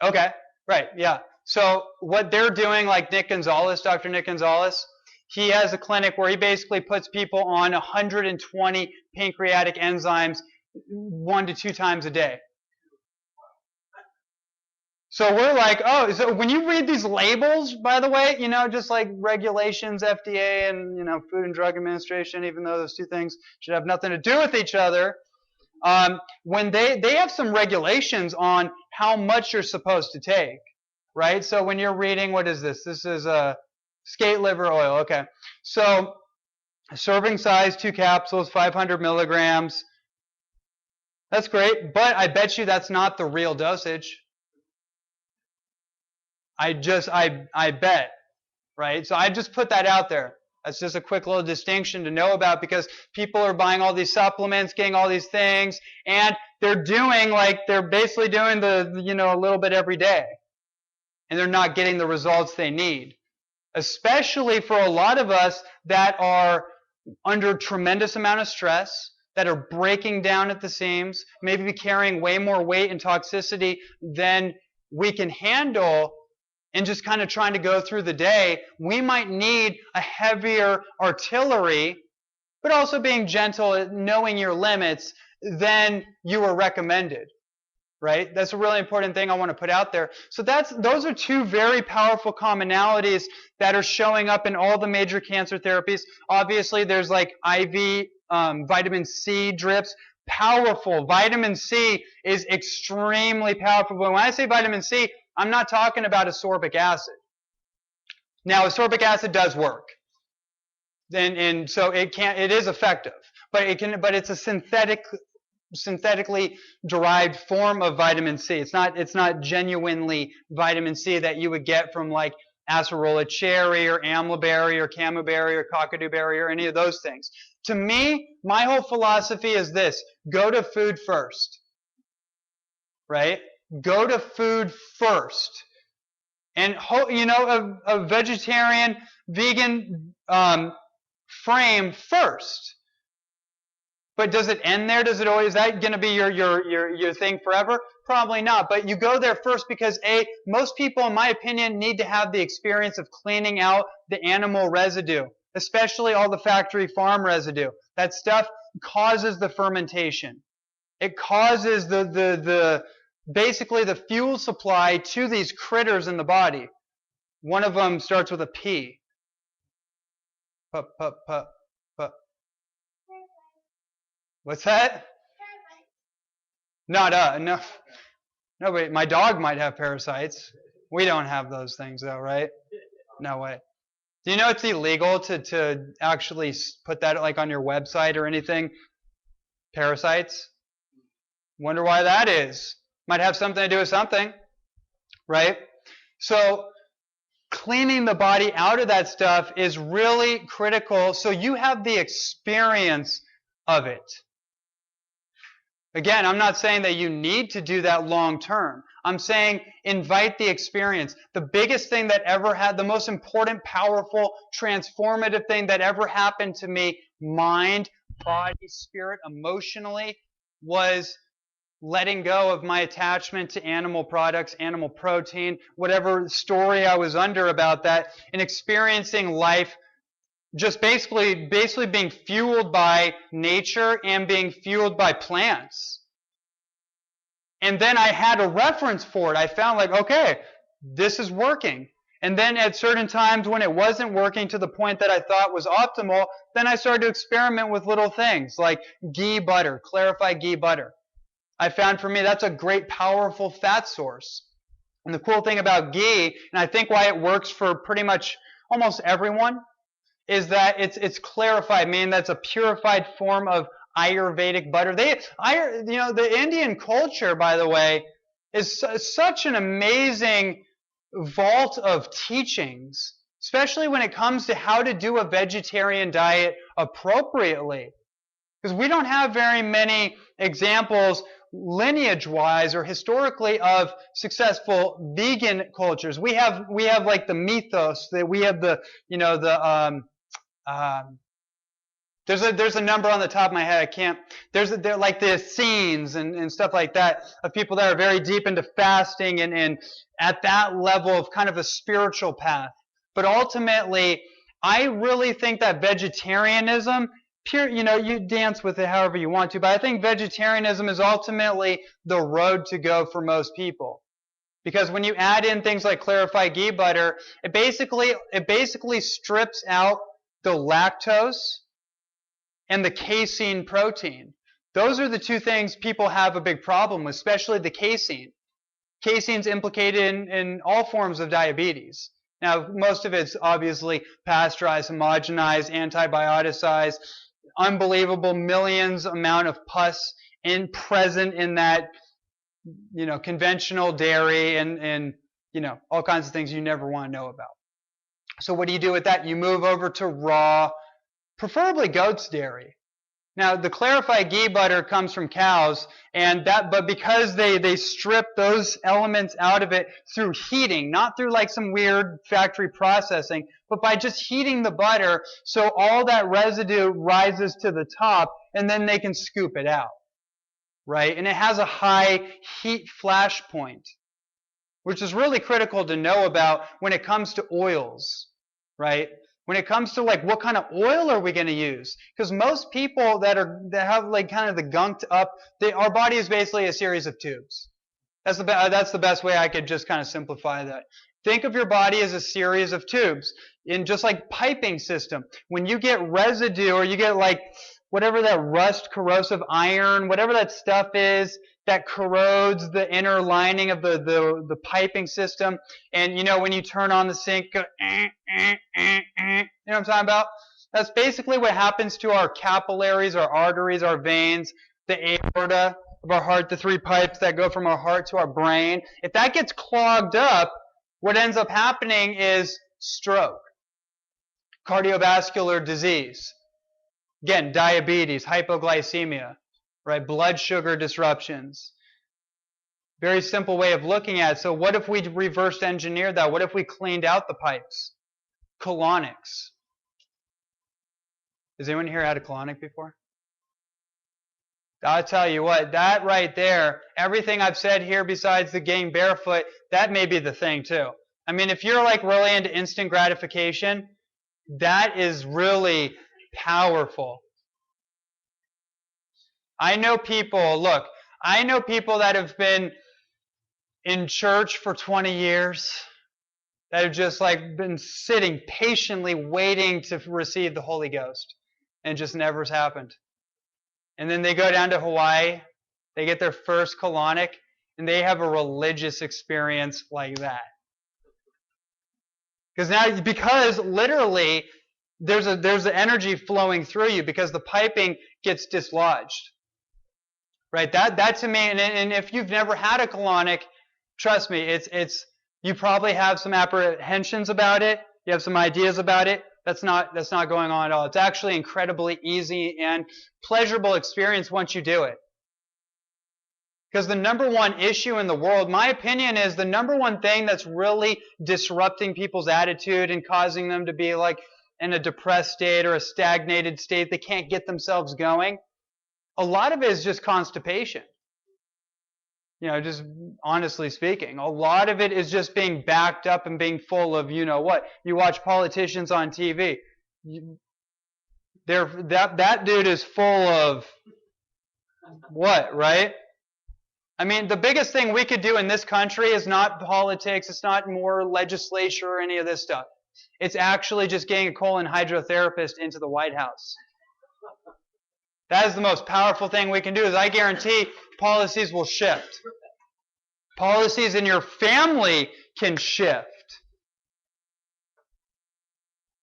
4. Okay, right, yeah. So what they're doing, like Nick Gonzalez, Dr. Nick Gonzalez, he has a clinic where he basically puts people on 120 pancreatic enzymes 1 to 2 times a day. So we're like, oh, so when you read these labels, by the way, just like regulations, FDA and, Food and Drug Administration, even though those two things should have nothing to do with each other, when they have some regulations on how much you're supposed to take, right? So when you're reading, what is this? This is skate liver oil, okay. So serving size, 2 capsules, 500 milligrams. That's great, but I bet you that's not the real dosage. I bet, right? So I just put that out there. That's just a quick little distinction to know about because people are buying all these supplements, getting all these things, and they're basically doing a little bit every day. And they're not getting the results they need. Especially for a lot of us that are under a tremendous amount of stress, that are breaking down at the seams, maybe carrying way more weight and toxicity than we can handle, and just kind of trying to go through the day, we might need a heavier artillery, but also being gentle at knowing your limits than you were recommended, right? That's a really important thing I want to put out there. So those are 2 very powerful commonalities that are showing up in all the major cancer therapies. Obviously, there's like IV vitamin C drips. Powerful. Vitamin C is extremely powerful. But when I say vitamin C, I'm not talking about ascorbic acid. Now, ascorbic acid does work, and so it is effective, but it's a synthetically derived form of vitamin C. It's not genuinely vitamin C that you would get from like acerola cherry or amla berry or camelberry or cockatoo berry or any of those things. To me, my whole philosophy is this: go to food first, right? Go to food first. And, a vegetarian, vegan frame first. But does it end there? Is that going to be your thing forever? Probably not. But you go there first because, most people, in my opinion, need to have the experience of cleaning out the animal residue, especially all the factory farm residue. That stuff causes the fermentation. It causes basically the fuel supply to these critters in the body. One of them starts with a P. Pup, pup, pup, pup. What's that? No. No, wait, my dog might have parasites. We don't have those things though, right? No way. Do you know it's illegal to actually put that like on your website or anything? Parasites? Wonder why that is. Might have something to do with something, right? So cleaning the body out of that stuff is really critical so you have the experience of it. Again, I'm not saying that you need to do that long term. I'm saying invite the experience. The biggest thing that ever the most important, powerful, transformative thing that ever happened to me, mind, body, spirit, emotionally, was letting go of my attachment to animal products, animal protein, whatever story I was under about that, and experiencing life just basically being fueled by nature and being fueled by plants. And then I had a reference for it. I found like, okay, this is working. And then at certain times when it wasn't working to the point that I thought was optimal, then I started to experiment with little things like ghee butter, clarified ghee butter. I found for me that's a great, powerful fat source. And the cool thing about ghee, and I think why it works for pretty much almost everyone, is that it's clarified, meaning that's a purified form of Ayurvedic butter. The Indian culture, by the way, is such an amazing vault of teachings, especially when it comes to how to do a vegetarian diet appropriately. Because we don't have very many examples lineage-wise or historically of successful vegan cultures. We have like the mythos, that we have there's a number on the top of my head. I can't. They're like the scenes and stuff like that of people that are very deep into fasting and at that level of kind of a spiritual path. But ultimately, I really think that vegetarianism, you dance with it however you want to, but I think vegetarianism is ultimately the road to go for most people. Because when you add in things like clarified ghee butter, it basically strips out the lactose and the casein protein. Those are the two things people have a big problem with, especially the casein. Casein's implicated in all forms of diabetes. Now, most of it's obviously pasteurized, homogenized, antibioticized, unbelievable millions amount of pus present in that, conventional dairy and all kinds of things you never want to know about. So what do you do with that? You move over to raw, preferably goat's dairy. Now, the clarified ghee butter comes from cows, but because they strip those elements out of it through heating, not through like some weird factory processing, but by just heating the butter, so all that residue rises to the top, and then they can scoop it out, right? And it has a high heat flash point, which is really critical to know about when it comes to oils, right? When it comes to like what kind of oil are we going to use? Because most people that have like kind of the gunked up, our body is basically a series of tubes. That's the best way I could just kind of simplify that. Think of your body as a series of tubes in just like piping system. When you get residue or you get like whatever that rust, corrosive iron, whatever that stuff is that corrodes the inner lining of the piping system, and when you turn on the sink, go, you know what I'm talking about? That's basically what happens to our capillaries, our arteries, our veins, the aorta of our heart, the three pipes that go from our heart to our brain. If that gets clogged up, what ends up happening is stroke, cardiovascular disease, again, diabetes, hypoglycemia, right? Blood sugar disruptions. Very simple way of looking at it. So what if we reversed engineered that? What if we cleaned out the pipes? Colonics. Has anyone here had a colonic before? I'll tell you what, that right there, everything I've said here besides the getting barefoot, that may be the thing too. I mean, if you're like really into instant gratification, that is really powerful. I know people that have been in church for 20 years, that have just like been sitting patiently waiting to receive the Holy Ghost, and it just never has happened. And then they go down to Hawaii, they get their first colonic, and they have a religious experience like that. Because literally there's an energy flowing through you because the piping gets dislodged. Right? That to me, and if you've never had a colonic, trust me, it's you probably have some apprehensions about it. You have some ideas about it. That's not going on at all. It's actually incredibly easy and pleasurable experience once you do it. Because the number one issue in the world, my opinion is the number one thing that's really disrupting people's attitude and causing them to be like in a depressed state or a stagnated state, they can't get themselves going. A lot of it is just constipation. Just honestly speaking. A lot of it is just being backed up and being full of, what. You watch politicians on TV. That dude is full of what, right? I mean, the biggest thing we could do in this country is not politics, it's not more legislature or any of this stuff. It's actually just getting a colon hydrotherapist into the White House. That is the most powerful thing we can do, is I guarantee policies will shift. Policies in your family can shift.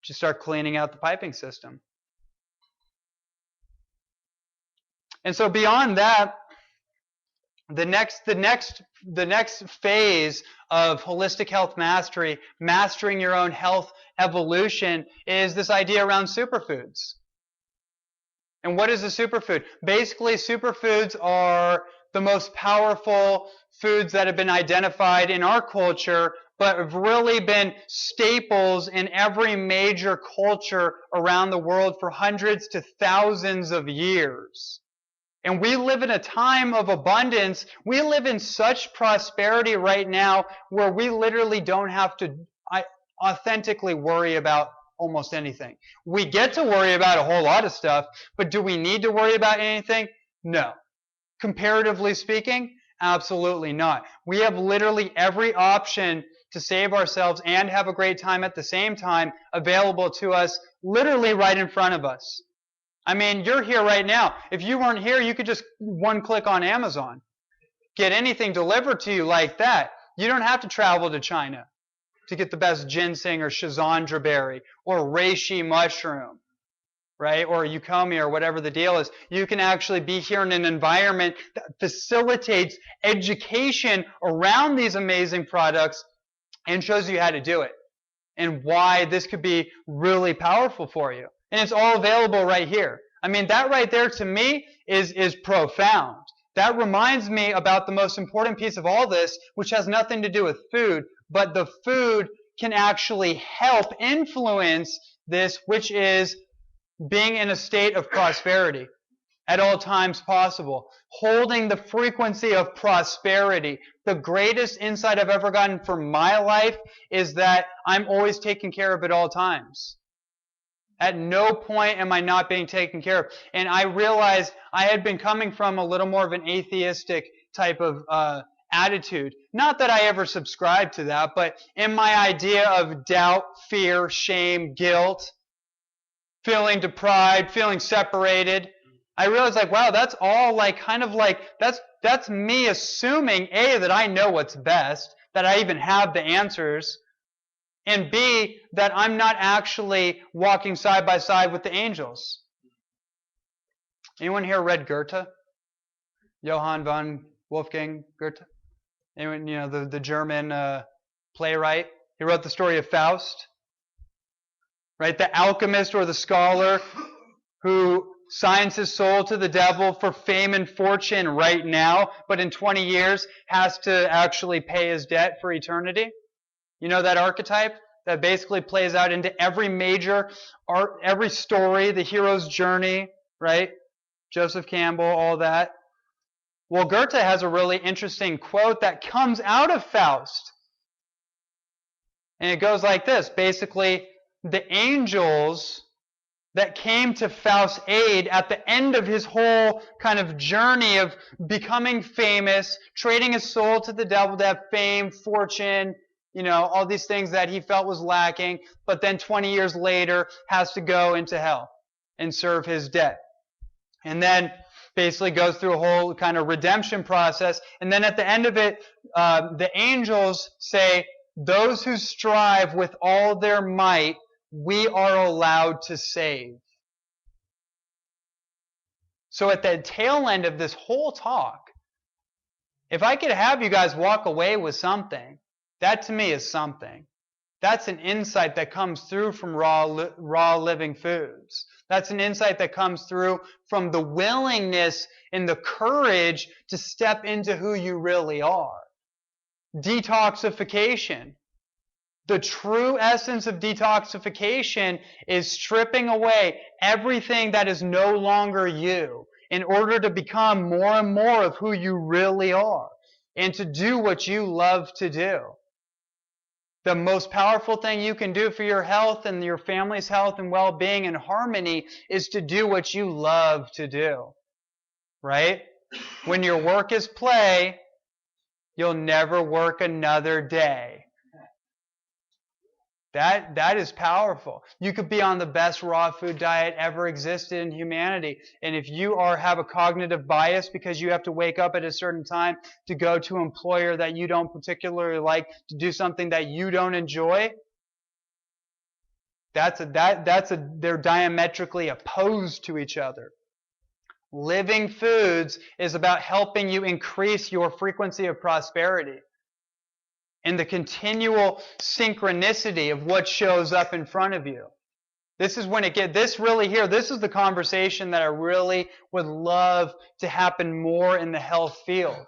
Just start cleaning out the piping system. And so beyond that, the next phase of holistic health mastery, mastering your own health evolution, is this idea around superfoods. And what is a superfood? Basically, superfoods are the most powerful foods that have been identified in our culture, but have really been staples in every major culture around the world for hundreds to thousands of years. And we live in a time of abundance. We live in such prosperity right now where we literally don't have to authentically worry about almost anything. We get to worry about a whole lot of stuff, but do we need to worry about anything? No. Comparatively speaking, absolutely not. We have literally every option to save ourselves and have a great time at the same time available to us literally right in front of us. I mean, you're here right now. If you weren't here, you could just one click on Amazon. Get anything delivered to you like that. You don't have to travel to China to get the best ginseng or schizandra berry or reishi mushroom, right? Or eukomia or whatever the deal is. You can actually be here in an environment that facilitates education around these amazing products and shows you how to do it and why this could be really powerful for you. And it's all available right here. I mean, that right there to me is profound. That reminds me about the most important piece of all this, which has nothing to do with food, but the food can actually help influence this, which is being in a state of prosperity at all times possible. Holding the frequency of prosperity. The greatest insight I've ever gotten from my life is that I'm always taken care of at all times. At no point am I not being taken care of. And I realized I had been coming from a little more of an atheistic type of attitude. Not that I ever subscribed to that, but in my idea of doubt, fear, shame, guilt, feeling deprived, feeling separated, I realized like, wow, that's all like kind of like, that's me assuming, A, that I know what's best, that I even have the answers, and B, that I'm not actually walking side by side with the angels. Anyone here read Goethe? Johann von Wolfgang Goethe? Anyone, you know, the German playwright? He wrote the story of Faust. Right? The alchemist or the scholar who signs his soul to the devil for fame and fortune right now, but in 20 years has to actually pay his debt for eternity. You know that archetype that basically plays out into every major art, every story, the hero's journey, right? Joseph Campbell, all that. Well, Goethe has a really interesting quote that comes out of Faust. And it goes like this. Basically, the angels that came to Faust's aid at the end of his whole kind of journey of becoming famous, trading his soul to the devil to have fame, fortune, you know, all these things that he felt was lacking, but then 20 years later has to go into hell and serve his debt. And then basically goes through a whole kind of redemption process. And then at the end of it, the angels say, those who strive with all their might, we are allowed to save. So at the tail end of this whole talk, if I could have you guys walk away with something, that to me is something. That's an insight that comes through from raw living foods. That's an insight that comes through from the willingness and the courage to step into who you really are. Detoxification. The true essence of detoxification is stripping away everything that is no longer you in order to become more and more of who you really are and to do what you love to do. The most powerful thing you can do for your health and your family's health and well-being and harmony is to do what you love to do. Right? When your work is play you'll never work another day. That is powerful. You could be on the best raw food diet ever existed in humanity. And if you have a cognitive bias because you have to wake up at a certain time to go to an employer that you don't particularly like, to do something that you don't enjoy, they're diametrically opposed to each other. Living foods is about helping you increase your frequency of prosperity and the continual synchronicity of what shows up in front of you. This is when this is the conversation that I really would love to happen more in the health field.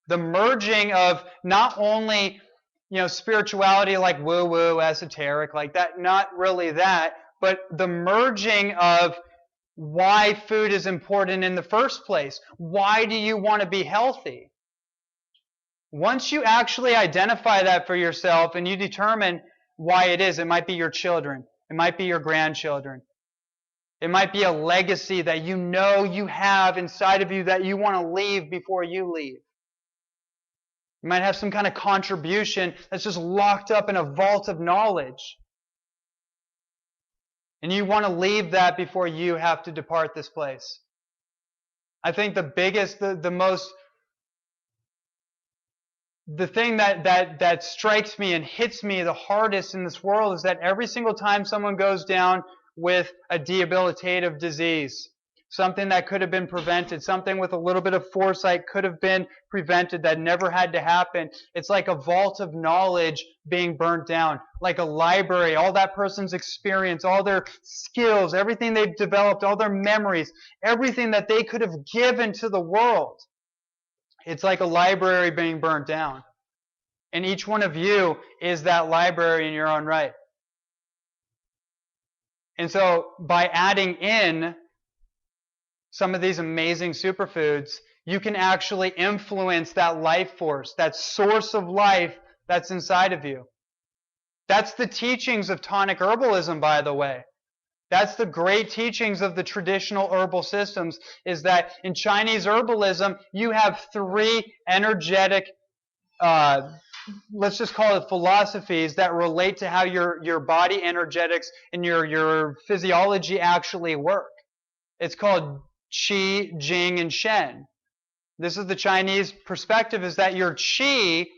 The merging of not only, spirituality like woo-woo, esoteric, like that, not really that, but the merging of why food is important in the first place. Why do you want to be healthy? Once you actually identify that for yourself and you determine why it is, it might be your children, it might be your grandchildren, it might be a legacy that you have inside of you that you want to leave before you leave. You might have some kind of contribution that's just locked up in a vault of knowledge. And you want to leave that before you have to depart this place. I think the thing that strikes me and hits me the hardest in this world is that every single time someone goes down with a debilitative disease, something that could have been prevented, something with a little bit of foresight could have been prevented that never had to happen, it's like a vault of knowledge being burnt down, like a library, all that person's experience, all their skills, everything they've developed, all their memories, everything that they could have given to the world. It's like a library being burnt down. And each one of you is that library in your own right. And so by adding in some of these amazing superfoods, you can actually influence that life force, that source of life that's inside of you. That's the teachings of tonic herbalism, by the way. That's the great teachings of the traditional herbal systems, is that in Chinese herbalism, you have three energetic, let's just call it philosophies, that relate to how your body energetics and your physiology actually work. It's called Qi, Jing, and Shen. This is the Chinese perspective, is that your Qi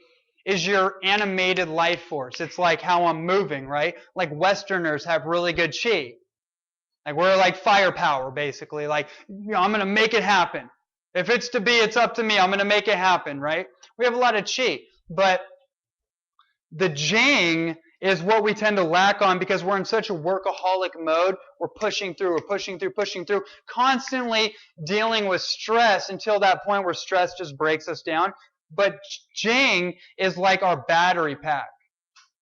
is your animated life force. It's like how I'm moving, right? Like Westerners have really good Qi. Like we're like firepower, basically. Like, I'm going to make it happen. If it's to be, it's up to me. I'm going to make it happen, right? We have a lot of Qi. But the Jing is what we tend to lack on because we're in such a workaholic mode. We're pushing through, constantly dealing with stress until that point where stress just breaks us down. But Jing is like our battery pack.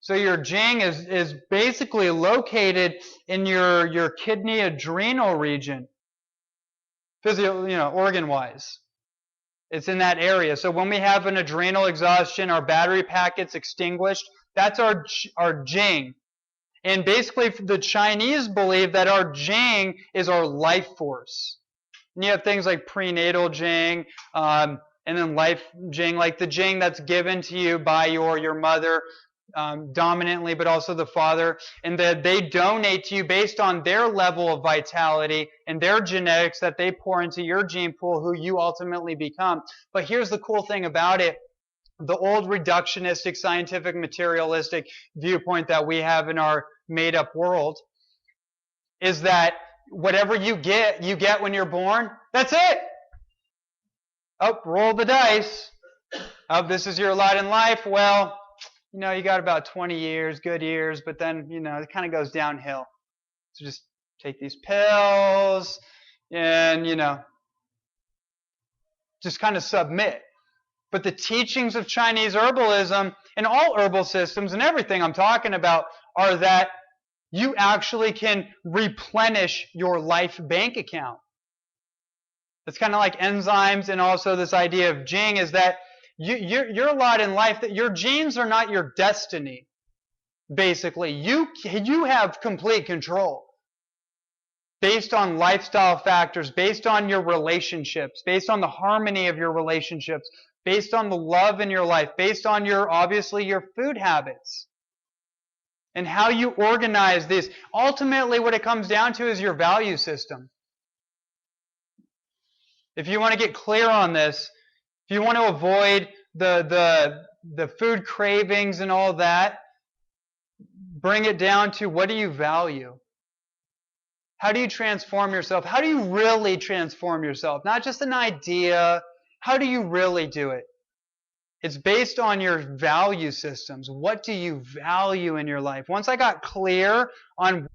So your Jing is basically located in your kidney adrenal region, organ-wise. It's in that area. So when we have an adrenal exhaustion, our battery pack gets extinguished. That's our Jing. And basically the Chinese believe that our Jing is our life force. And you have things like prenatal Jing, and then life Jing, like the Jing that's given to you by your mother, dominantly, but also the father, and that they donate to you based on their level of vitality and their genetics that they pour into your gene pool, who you ultimately become. But here's the cool thing about it. The old reductionistic, scientific, materialistic viewpoint that we have in our made-up world is that whatever you get when you're born. That's it. Oh, roll the dice. Oh, this is your lot in life. Well, you got about 20 years, good years, but then, it kind of goes downhill. So just take these pills and, just kind of submit. But the teachings of Chinese herbalism and all herbal systems and everything I'm talking about are that you actually can replenish your life bank account. It's kind of like enzymes, and also this idea of Jing is that your lot in life, that your genes are not your destiny, basically. You have complete control based on lifestyle factors, based on your relationships, based on the harmony of your relationships, based on the love in your life, based on obviously your food habits and how you organize this. Ultimately, what it comes down to is your value system. If you want to get clear on this, if you want to avoid the food cravings and all that, bring it down to, what do you value? How do you transform yourself? How do you really transform yourself? Not just an idea. How do you really do it? It's based on your value systems. What do you value in your life? Once I got clear on